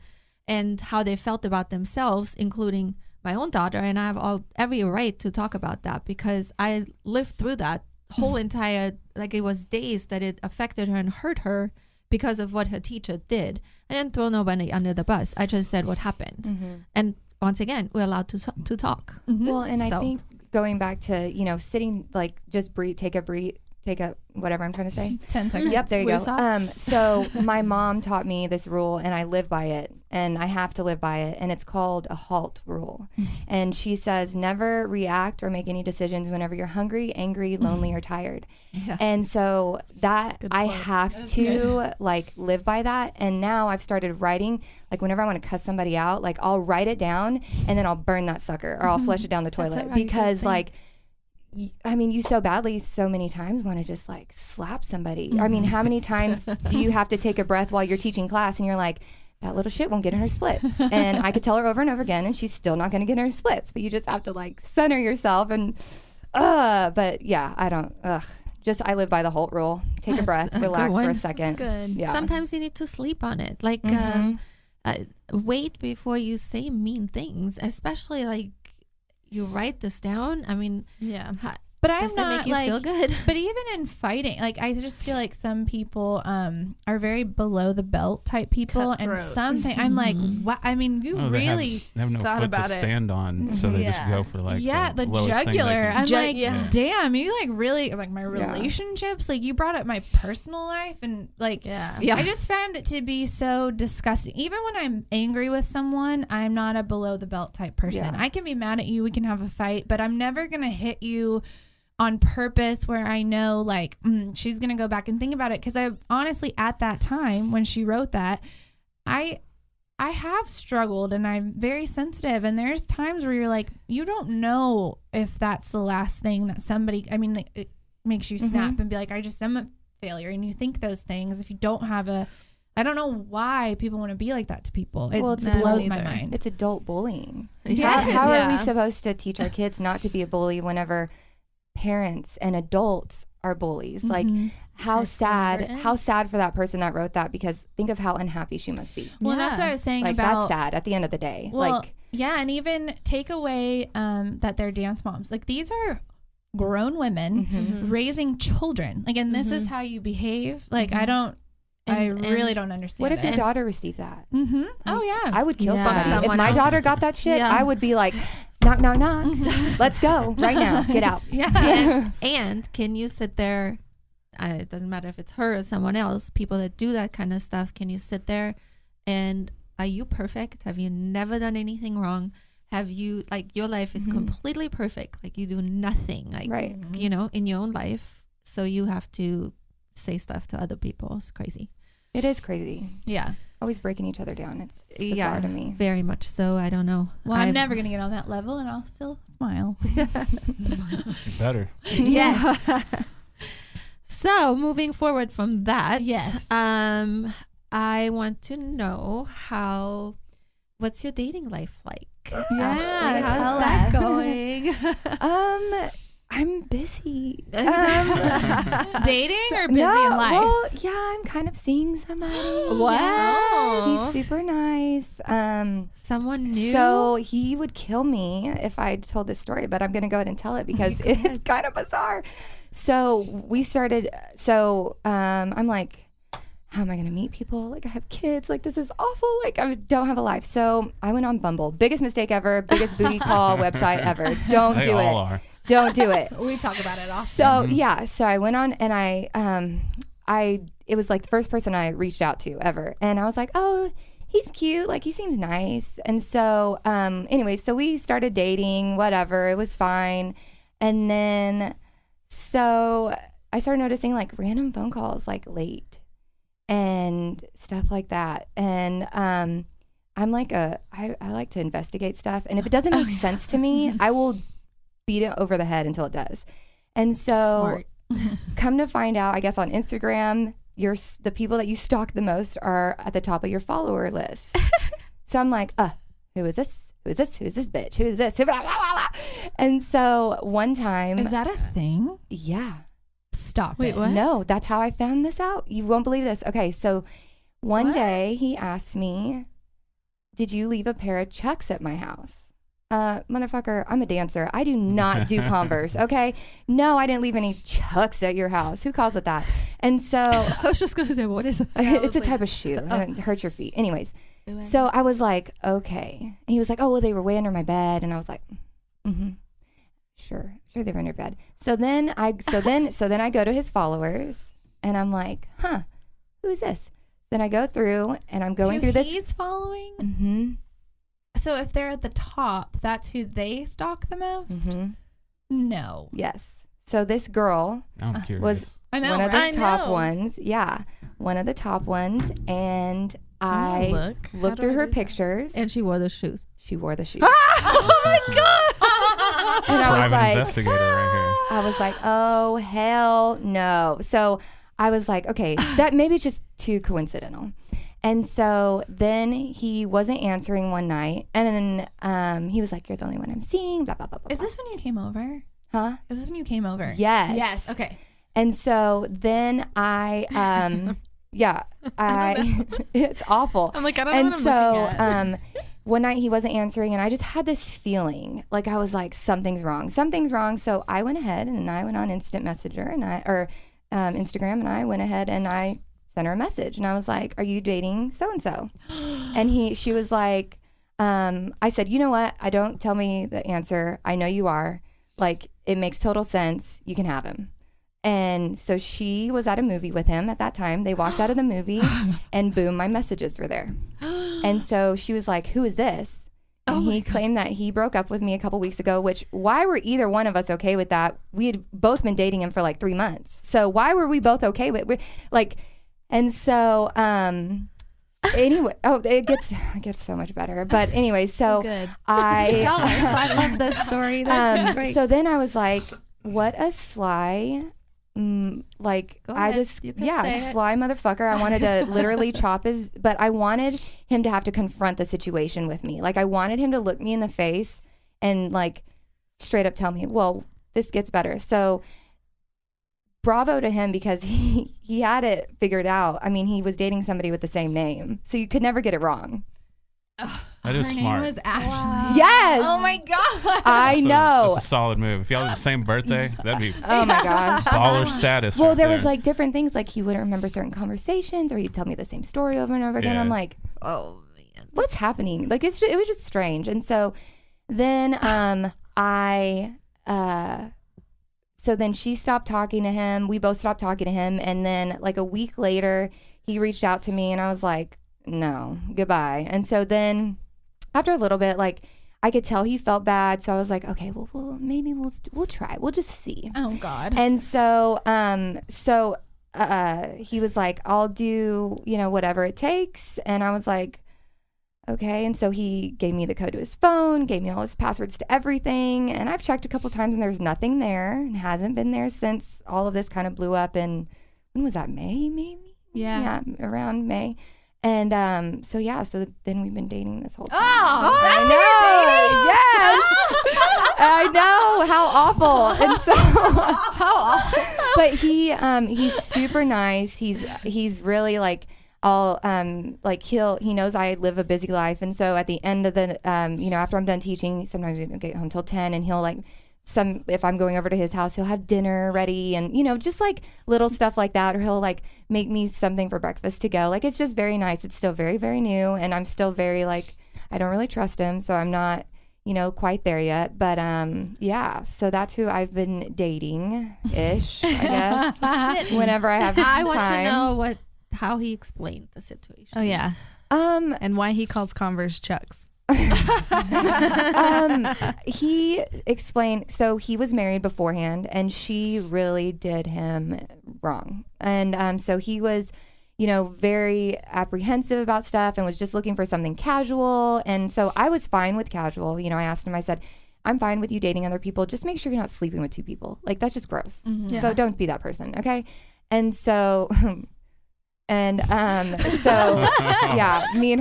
and how they felt about themselves, including my own daughter. And I have every right to talk about that because I lived through that whole entire, like it was days that it affected her and hurt her because of what her teacher did. I didn't throw nobody under the bus. I just said what happened. And once again, we're allowed to talk. Well, and I think going back to, you know, sitting, like, just breathe, take a whatever I'm trying to say. 10 seconds. Yep, there you go. So my mom taught me this rule, and I live by it, and I have to live by it, and it's called a HALT rule. And she says, never react or make any decisions whenever you're hungry, angry, lonely, or tired. Yeah. And so that I have to like live by that. And now I've started writing, like whenever I want to cuss somebody out, like I'll write it down and then I'll burn that sucker, or I'll flush it down the toilet, because like, I mean, you so badly so many times want to just like slap somebody. I mean, how many times do you have to take a breath while you're teaching class and you're like, that little shit won't get in her splits? And I could tell her over and over again and she's still not going to get in her splits, but you just have to like center yourself and but yeah, I live by the HALT rule. Take a breath, relax for a second. Good. Yeah. Sometimes you need to sleep on it. Like wait before you say mean things, especially like you write this down. I mean, But I'm does that not make you like, feel good? But even in fighting, like I just feel like some people are very below the belt type people, and something I'm like, what? I mean, you really they have no thought foot about to it. stand on, so they just go for like the lowest thing they jugular. can- I'm like, damn, you like really like my relationships. Like you brought up my personal life, and like, I just found it to be so disgusting. Even when I'm angry with someone, I'm not a below the belt type person. I can be mad at you, we can have a fight, but I'm never gonna hit you on purpose where I know like she's gonna go back and think about it, because I honestly at that time when she wrote that, I have struggled and I'm very sensitive, and there's times where you're like, you don't know if that's the last thing that somebody, I mean, it makes you snap and be like, I just am a failure, and you think those things if you don't have I don't know why people want to be like that to people. It blows my mind. It's adult bullying. Yeah. How are we supposed to teach our kids not to be a bully whenever parents and adults are bullies? Like how sad for that person that wrote that, because think of how unhappy she must be. Well, that's what I was saying like about, that's sad at the end of the day. Well, like and even take away that they're dance moms. Like these are grown women raising children. Like, and this is how you behave. Like I really don't understand. What if it. your daughter received that? Oh yeah, I would kill somebody. If Someone my else. daughter got that shit, I would be like, knock, knock, knock. Let's go right now. Get out. And can you sit there? It doesn't matter if it's her or someone else. People that do that kind of stuff. Can you sit there and are you perfect? Have you never done anything wrong? Have you, like, your life is completely perfect? Like you do nothing, like you know, in your own life. So you have to say stuff to other people. It's crazy. It is crazy. Yeah. Always breaking each other down. It's bizarre to me. Very much so. I don't know. Well, I'm never gonna get on that level, and I'll still smile. You better. Yes. So moving forward from that, Yes. I I want to know what's your dating life like? Yeah, Ashley, tell how's that us. going? I'm busy. Dating or busy No, in life? well, yeah, I'm kind of seeing somebody. What? Yeah, he's super nice. Someone new? So he would kill me if I told this story, but I'm going to go ahead and tell it because it's kind of bizarre. So we started, I'm like, how am I going to meet people? Like, I have kids. Like, this is awful. Like, I don't have a life. So I went on Bumble. Biggest mistake ever. Biggest booty call website ever. Don't They do all it. are. Don't do it. We talk about it often. So yeah, so I went on and it was like the first person I reached out to ever, and I was like, oh, he's cute, like he seems nice, and so anyway, so we started dating, whatever, it was fine, and then so I started noticing like random phone calls like late and stuff like that, and I'm like I like to investigate stuff, and if it doesn't make sense to me, I will beat it over the head until it does. And so come to find out, I guess on Instagram, the people that you stalk the most are at the top of your follower list. So I'm like, who is this? Who is this? Who is this bitch? Who is this? And so one time. Is that a thing? Yeah. Stop Wait, it. what? No, that's how I found this out. You won't believe this. Okay, so one day he asked me, did you leave a pair of Chucks at my house? Motherfucker, I'm a dancer. I do not do Converse, okay? No, I didn't leave any Chucks at your house. Who calls it that? And so I was just going to say, what is it? it's a type of shoe and it hurts your feet. Anyways, so I was like, okay. And he was like, oh, well, they were way under my bed. And I was like, sure they were under your bed. So then I go to his followers and I'm like, who is this? Then I go through and I'm going through this. He's following? Mm-hmm. So if they're at the top, that's who they stalk the most? Mm-hmm. No. Yes. So this girl I'm curious. was I know, one of right? the top ones. Yeah. One of the top ones. And I looked through her pictures. And she wore the shoes. She wore the shoes. Oh my God. And I was Private like, investigator right I was like, oh, hell no. So I was like, okay, that maybe it's just too coincidental. And so then he wasn't answering one night. And then he was like, you're the only one I'm seeing, blah, blah, blah, blah. Is this when you came over? Huh? Is this when you came over? Yes. Yes. Okay. And so then I, it's awful. I'm like, I don't know what I'm looking at. One night he wasn't answering and I just had this feeling like I was like, something's wrong. So I went ahead and I went on Instant Messenger Instagram and I went ahead and I sent her a message and I was like, are you dating so-and-so? And she was like, I said, you know what? Don't tell me the answer. I know you are. Like, it makes total sense. You can have him. And so she was at a movie with him at that time. They walked out of the movie and boom, my messages were there. And so she was like, who is this? And he claimed that he broke up with me a couple weeks ago, which why were either one of us okay with that? We had both been dating him for like 3 months. So why were we both okay with and so anyway, it gets so much better. But anyway, so Good. I love this story. That's great. so then I was like, what a sly like Go I ahead. just You can say it. sly motherfucker. I wanted to literally but I wanted him to have to confront the situation with me. Like I wanted him to look me in the face and like straight up tell me, well, this gets better. So bravo to him because he had it figured out. I mean, he was dating somebody with the same name, so you could never get it wrong. That is Her smart. name was Ashley. Yes. Oh my God. I know. That's a solid move. If y'all had the same birthday, that'd be Oh my gosh. baller status. Well, right there was there. like different things. Like he wouldn't remember certain conversations, or he'd tell me the same story over and over again. Yeah. I'm like, oh man, what's happening? Like it was just strange. And so then so then she stopped talking to him. We both stopped talking to him. And then like a week later, he reached out to me, and I was like, no, goodbye. And so then after a little bit, like I could tell he felt bad. So I was like, okay, well maybe we'll try. We'll just see. Oh God. And so he was like, I'll do, whatever it takes. And I was like, okay. And so he gave me the code to his phone, gave me all his passwords to everything. And I've checked a couple times and there's nothing there, and hasn't been there since all of this kind of blew up in, when was that, May maybe? Yeah. Yeah, around May. And so then we've been dating this whole time. that's I know how awful. And so How awful. but he's super nice. He's really like all he knows I live a busy life, and so at the end of the after I'm done teaching, sometimes we don't get home till 10, and he'll like if I'm going over to his house, he'll have dinner ready and, just like little stuff like that. Or he'll like make me something for breakfast to go. Like, it's just very nice. It's still very, very new. And I'm still very like, I don't really trust him. So I'm not, quite there yet. But so that's who I've been dating ish, I guess. Whenever I have I time. want to know how he explained the situation. Oh yeah. And why he calls Converse Chucks. He explained, so he was married beforehand and she really did him wrong. And so he was, very apprehensive about stuff and was just looking for something casual. And so I was fine with casual. I asked him, I said, I'm fine with you dating other people. Just make sure you're not sleeping with two people. Like, that's just gross. Mm-hmm. Yeah. So don't be that person. Okay. And so me and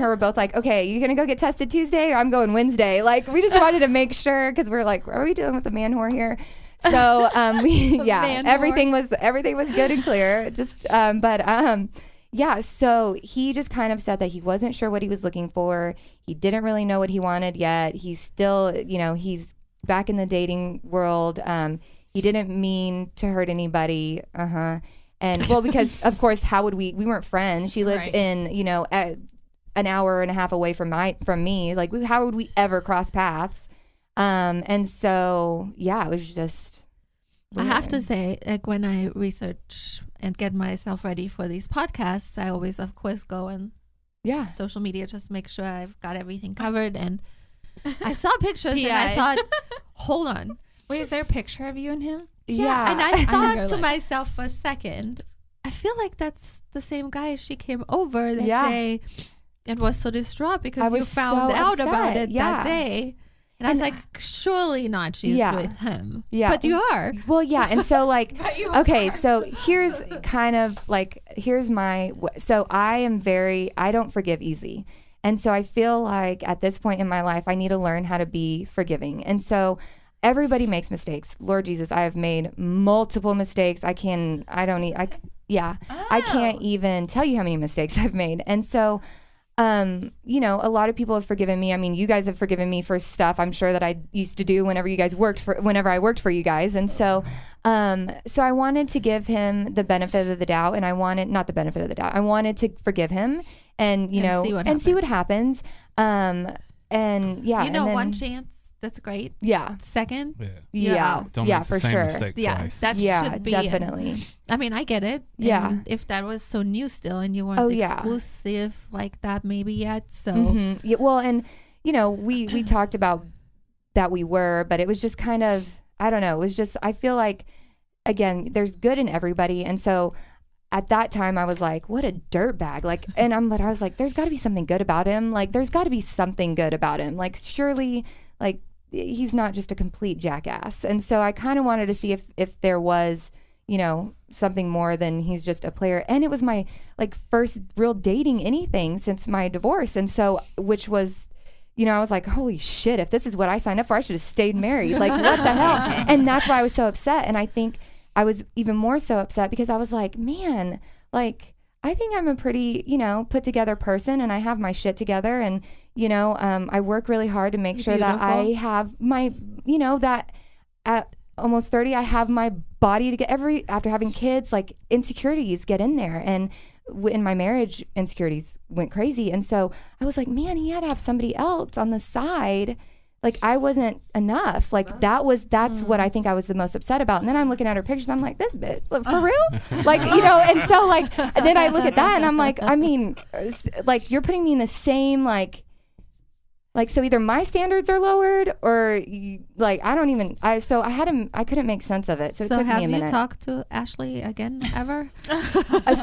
her were both like, okay, you're gonna go get tested Tuesday or I'm going Wednesday. Like, we just wanted to make sure, because we're like, are we dealing with the man whore here? So everything was good and clear. Just so he just kind of said that he wasn't sure what he was looking for. He didn't really know what he wanted yet. He's still, he's back in the dating world. He didn't mean to hurt anybody. And well, because of course, how would we weren't friends. She lived in, an hour and a half away from me. Like, how would we ever cross paths? And so, it was just weird. I have to say, like, when I research and get myself ready for these podcasts, I always, of course, go on social media just to make sure I've got everything covered. And I saw pictures and I thought, hold on. Wait, is there a picture of you and him? Yeah. And I thought to myself for a second, I feel like that's the same guy she came over that day and was so distraught because you found out about it that day. And I was like, surely not. She's with him. Yeah. But you are. Well, yeah. And so like, okay, so here's my, so I don't forgive easy. And so I feel like at this point in my life, I need to learn how to be forgiving. And so everybody makes mistakes. Lord Jesus, I have made multiple mistakes. I can't even tell you how many mistakes I've made. And so, a lot of people have forgiven me. I mean, you guys have forgiven me for stuff I'm sure that I used to do whenever I worked for you guys. And so, so I wanted to give him the benefit of the doubt, and I wanted to forgive him and, see what happens. And one chance. That's great. Yeah. Second. Yeah. Don't make for the same sure. mistake twice. That should be definitely. I mean, I get it. Yeah. And if that was so new still and you weren't exclusive like that maybe yet. So. Mm-hmm. Yeah, well, and we talked about that we were, but it was just kind of, I don't know. It was just, I feel like, again, there's good in everybody. And so at that time I was like, what a dirtbag. Like, and I was like, there's gotta be something good about him. Like, there's gotta be something good about him. Like, surely, like, he's not just a complete jackass. And so I kind of wanted to see if there was, something more than he's just a player. And it was my like first real dating anything since my divorce. And so, which was, I was like, holy shit, if this is what I signed up for, I should have stayed married. Like, what the hell? And that's why I was so upset. And I think I was even more so upset because I was like, man, like, I think I'm a pretty, put together person and I have my shit together. And, I work really hard to make sure that I have my, that at almost 30, I have my body to get after having kids, like insecurities get in there. And in my marriage, insecurities went crazy. And so I was like, man, he had to have somebody else on the side. Like, I wasn't enough. Like, that's what I think I was the most upset about. And then I'm looking at her pictures. I'm like, this bitch, like, for real? Like, and so like, and then I look at that and I'm like, I mean, like, you're putting me in the same, like, so either my standards are lowered or I couldn't make sense of it. So it took me a minute. Have you talked to Ashley again ever?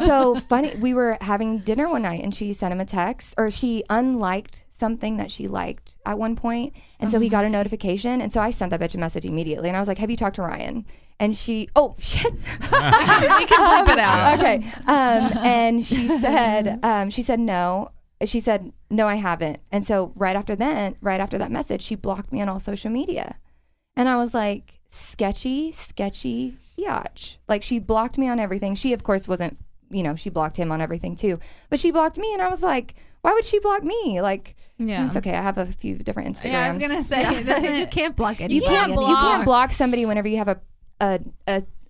So funny. We were having dinner one night and she sent him a text, or she unliked something that she liked at one point, and so he got a notification, and so I sent that bitch a message immediately, and I was like, have you talked to Ryan? And she, oh shit, You can bleep it out. okay, and she said no. She said, no, I haven't. And so right after that message, she blocked me on all social media. And I was like, sketchy biatch. Like, she blocked me on everything. She, of course, wasn't, she blocked him on everything too. But she blocked me, and I was like, why would she block me? Like, it's okay. I have a few different Instagrams. Yeah, I was going to say, you can't block anybody. You can't block somebody whenever you have a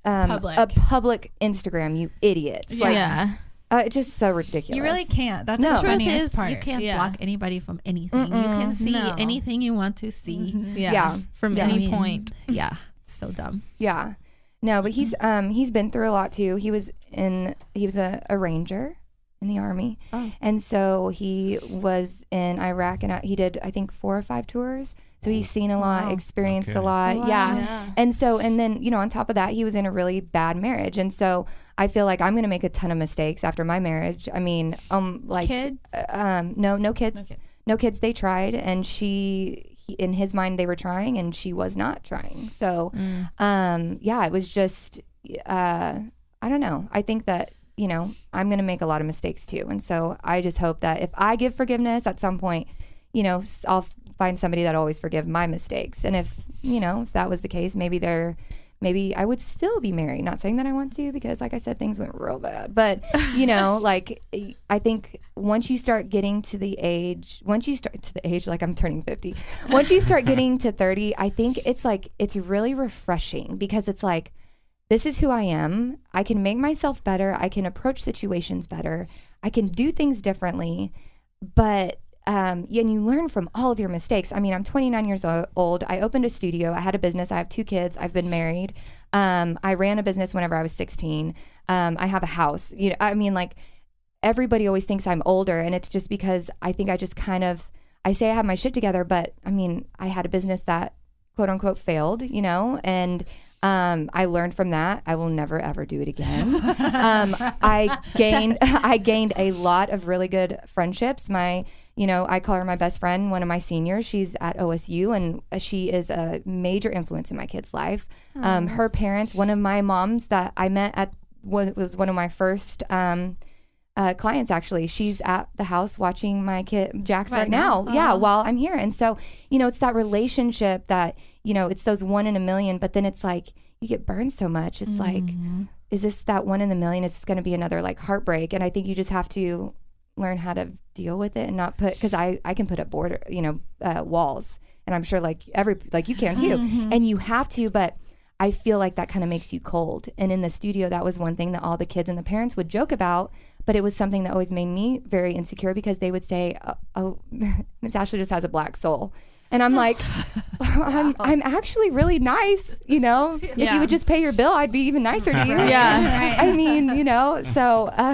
public Instagram, you idiots. Like, it's just so ridiculous. You really can't. That's the the truth funniest is, part. you can't block anybody from anything. You can see anything you want to see. From any point. Yeah, so dumb. Yeah, no, but he's been through a lot too. He was a ranger in the Army, and so he was in Iraq, and he did, I think, 4 or 5 tours. So he's seen a lot, experienced a lot. Wow. Yeah. And then, on top of that, he was in a really bad marriage. And so I feel like I'm going to make a ton of mistakes after my marriage. I mean, kids? No kids. No kids. They tried, and in his mind, they were trying, and she was not trying. So, it was just, I don't know. I think that, I'm going to make a lot of mistakes too. And so I just hope that if I give forgiveness at some point, I'll find somebody that always forgive my mistakes. And if that was the case, maybe I would still be married. Not saying that I want to, because like I said, things went real bad. But, like, I think once you start getting to the age, like I'm turning 50, once you start getting to 30, I think it's really refreshing, because it's like, this is who I am. I can make myself better. I can approach situations better. I can do things differently. But and you learn from all of your mistakes. I mean, I'm 29 years old. I opened a studio. I had a business. I have 2 kids. I've been married. I ran a business whenever I was 16. I have a house. I mean, like, everybody always thinks I'm older, and it's just because I think I just I say I have my shit together, but I mean, I had a business that quote unquote failed, and I learned from that. I will never ever do it again. I gained a lot of really good friendships. I call her my best friend, one of my seniors. She's at OSU, and she is a major influence in my kid's life. Her parents, one of my moms that I met was one of my first clients, actually. She's at the house watching my kid, Jaxx, right now. Yeah, while I'm here. And so, it's that relationship that, it's those 1 in a million, but then it's like, you get burned so much. It's like, is this that 1 in a million? Is this going to be another like heartbreak? And I think you just have to learn how to deal with it and not because I can put up walls, and I'm sure like you can too, and you have to, but I feel like that kind of makes you cold. And in the studio, that was one thing that all the kids and the parents would joke about, but it was something that always made me very insecure, because they would say, oh, Miss Ashley just has a black soul. And I'm like, I'm actually really nice, If you would just pay your bill, I'd be even nicer to you. Yeah. I mean, so I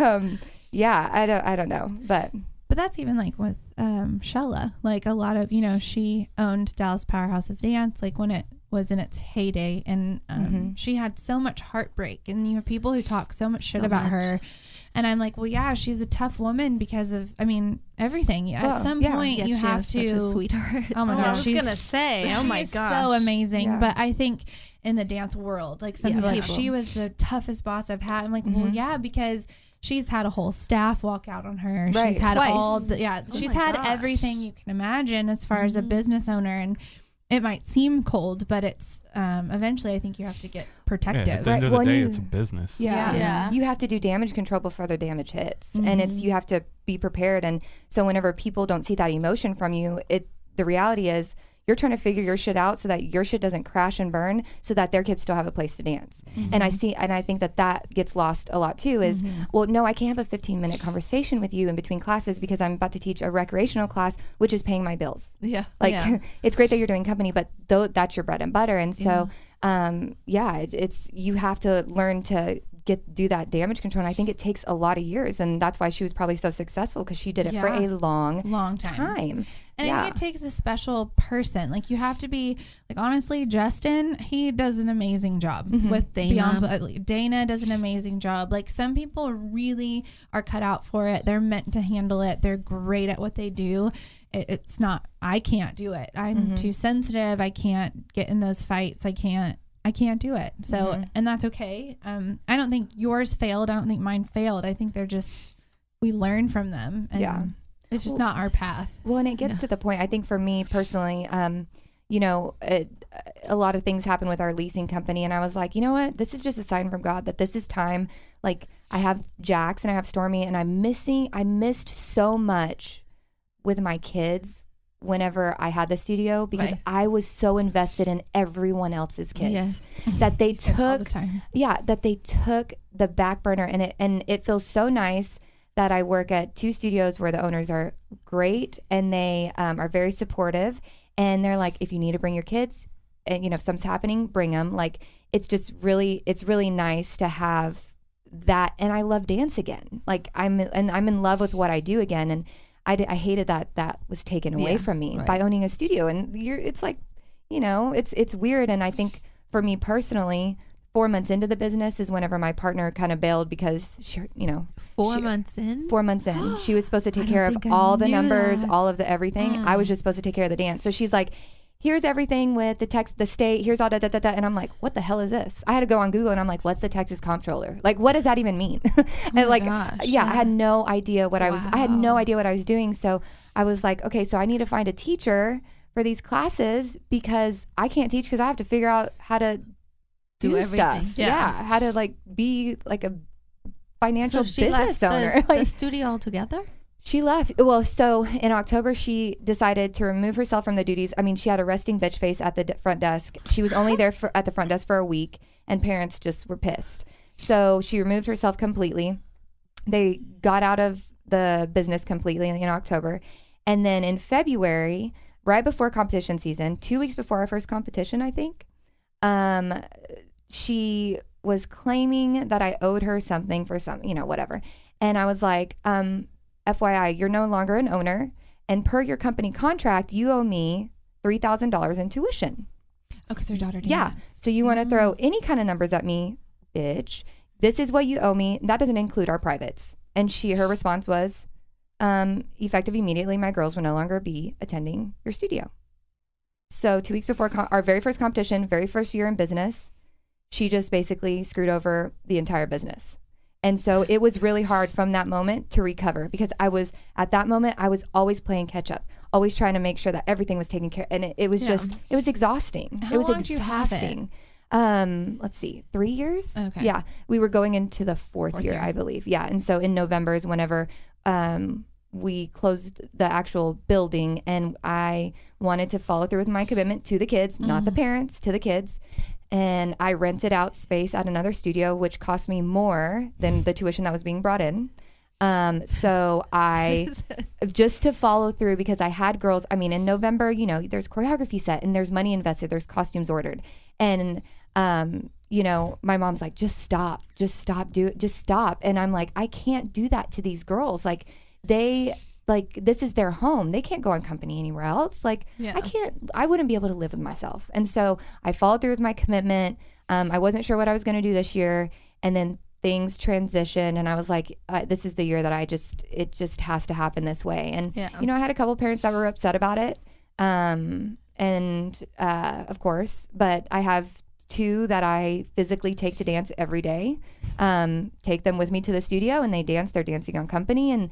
don't know, but that's even like with Shella, like a lot of, she owned Dallas Powerhouse of Dance, like when it was in its heyday, and she had so much heartbreak, and you have people who talk so much shit about her, and I'm like, well, yeah, she's a tough woman because of, everything. At some point, you have to. Such a sweetheart. Oh my gosh, I was gonna say, oh my gosh, so amazing. Yeah. But I think in the dance world, like some people, like, she was the toughest boss I've had. I'm like, well, yeah, because she's had a whole staff walk out on her. Right. She's had Twice. She's had everything you can imagine as far as a business owner, and it might seem cold, but it's eventually I think you have to get protective. At the end of the day, it's a business. Yeah. You have to do damage control before the damage hits, and you have to be prepared. And so whenever people don't see that emotion from you, the reality is you're trying to figure your shit out so that your shit doesn't crash and burn, so that their kids still have a place to dance. And I think that gets lost a lot too, is, well, no, I can't have a 15-minute conversation with you in between classes because I'm about to teach a recreational class, which is paying my bills. Yeah. It's great that you're doing company, but that's your bread and butter. And so, it's you have to learn to do that damage control. And I think it takes a lot of years, and that's why she was probably so successful, because she did it for a long time. And I think it takes a special person. Like, you have to be, like, honestly, Justin, he does an amazing job with Dana. Dana does an amazing job. Like, some people really are cut out for it. They're meant to handle it. They're great at what they do. it's not, I can't do it. I'm too sensitive. I can't get in those fights. I can't do it. So, and that's okay. I don't think yours failed. I don't think mine failed. I think they're just, we learn from them. And it's just not our path. Well, and it gets to the point, I think for me personally, you know, a lot of things happen with our leasing company. And I was like, you know what? This is just a sign from God that this is time. Like, I have Jaxx and I have Stormi, and I missed so much with my kids whenever I had the studio, because I was so invested in everyone else's kids that they took all the time. That they took the back burner, and it feels so nice that I work at 2 studios where the owners are great, and they are very supportive, and they're like, if you need to bring your kids, and you know, if something's happening, bring them. Like, it's really nice to have that. And I love dance again. Like, I'm in love with what I do again, and I hated that was taken away from me by owning a studio. And it's like, you know, it's weird. And I think for me personally, 4 months into the business is whenever my partner kind of bailed, because she, you know, 4 months in, she was supposed to take care of all the numbers, all of the everything. I was just supposed to take care of the dance. So she's like, here's everything with the state, here's all da. And I'm like, what the hell is this? I had to go on Google, and I'm like, what's the Texas comptroller? Like, what does that even mean? And like, I had no idea what I had no idea what I was doing. So I was like, okay, so I need to find a teacher for these classes, because I can't teach, because I have to figure out how to do stuff. How to like be like a financial business owner. The studio altogether? She left. Well, so in October, she decided to remove herself from the duties. I mean, she had a resting bitch face at the front desk. She was only there at the front desk for a week, and parents just were pissed. So she removed herself completely. They got out of the business completely in October. And then in February, right before competition season, 2 weeks before our first competition, I think, she was claiming that I owed her something for some, you know, whatever. And I was like, FYI, you're no longer an owner, and per your company contract, you owe me $3,000 in tuition. Oh, because your daughter did. Yeah. So you want to throw any kind of numbers at me, bitch. This is what you owe me. That doesn't include our privates. And her response was, effective immediately, my girls will no longer be attending your studio. So 2 weeks before our very first competition, very first year in business, she just basically screwed over the entire business. And so it was really hard from that moment to recover, because at that moment, I was always playing catch up, always trying to make sure that everything was taken care of. And it was it was exhausting. How it was long exhausting. Did you have it? Let's see, 3 years? Okay. Yeah. We were going into the fourth year, I believe. Yeah. And so in November is whenever we closed the actual building, and I wanted to follow through with my commitment to the kids, not the parents, to the kids. And I rented out space at another studio, which cost me more than the tuition that was being brought in. So I, just to follow through, because I had girls, I mean, in November, you know, there's choreography set, and there's money invested, there's costumes ordered. And, you know, my mom's like, just stop. And I'm like, I can't do that to these girls. Like, this is their home. They can't go on company anywhere else. Like, I wouldn't be able to live with myself. And so I followed through with my commitment. I wasn't sure what I was going to do this year. And then things transitioned, and I was like, this is the year that it just has to happen this way. And, you know, I had a couple parents that were upset about it. Of course, but I have 2 that I physically take to dance every day, take them with me to the studio, and they dance. They're dancing on company, and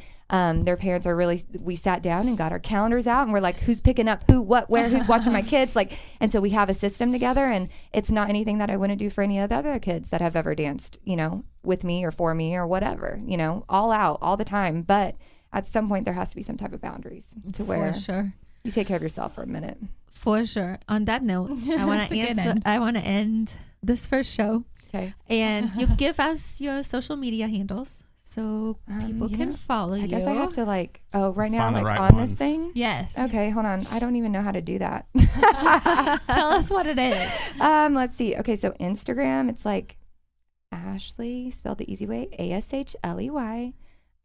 their parents are really, we sat down and got our calendars out, and we're like, who's picking up who, what, where, who's watching my kids? Like, and so we have a system together, and it's not anything that I wouldn't do for any of the other kids that have ever danced, you know, with me or for me or whatever, you know, all out all the time. But at some point there has to be some type of boundaries to where you take care of yourself for a minute. For sure. On that note, I want to end this first show. Okay. And you give us your social media handles so people can follow you. I guess I have to right now, Find the like right on ones. this thing. Yes. Okay, hold on. I don't even know how to do that. Tell us what it is. Let's see. Okay, so Instagram, it's like Ashley, spelled the easy way, ASHLEY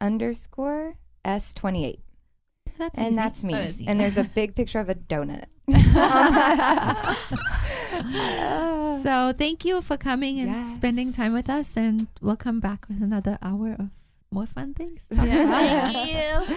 _S28. That's me. And there's a big picture of a donut. So thank you for coming and spending time with us, and we'll come back with another hour of more fun things. Thank you.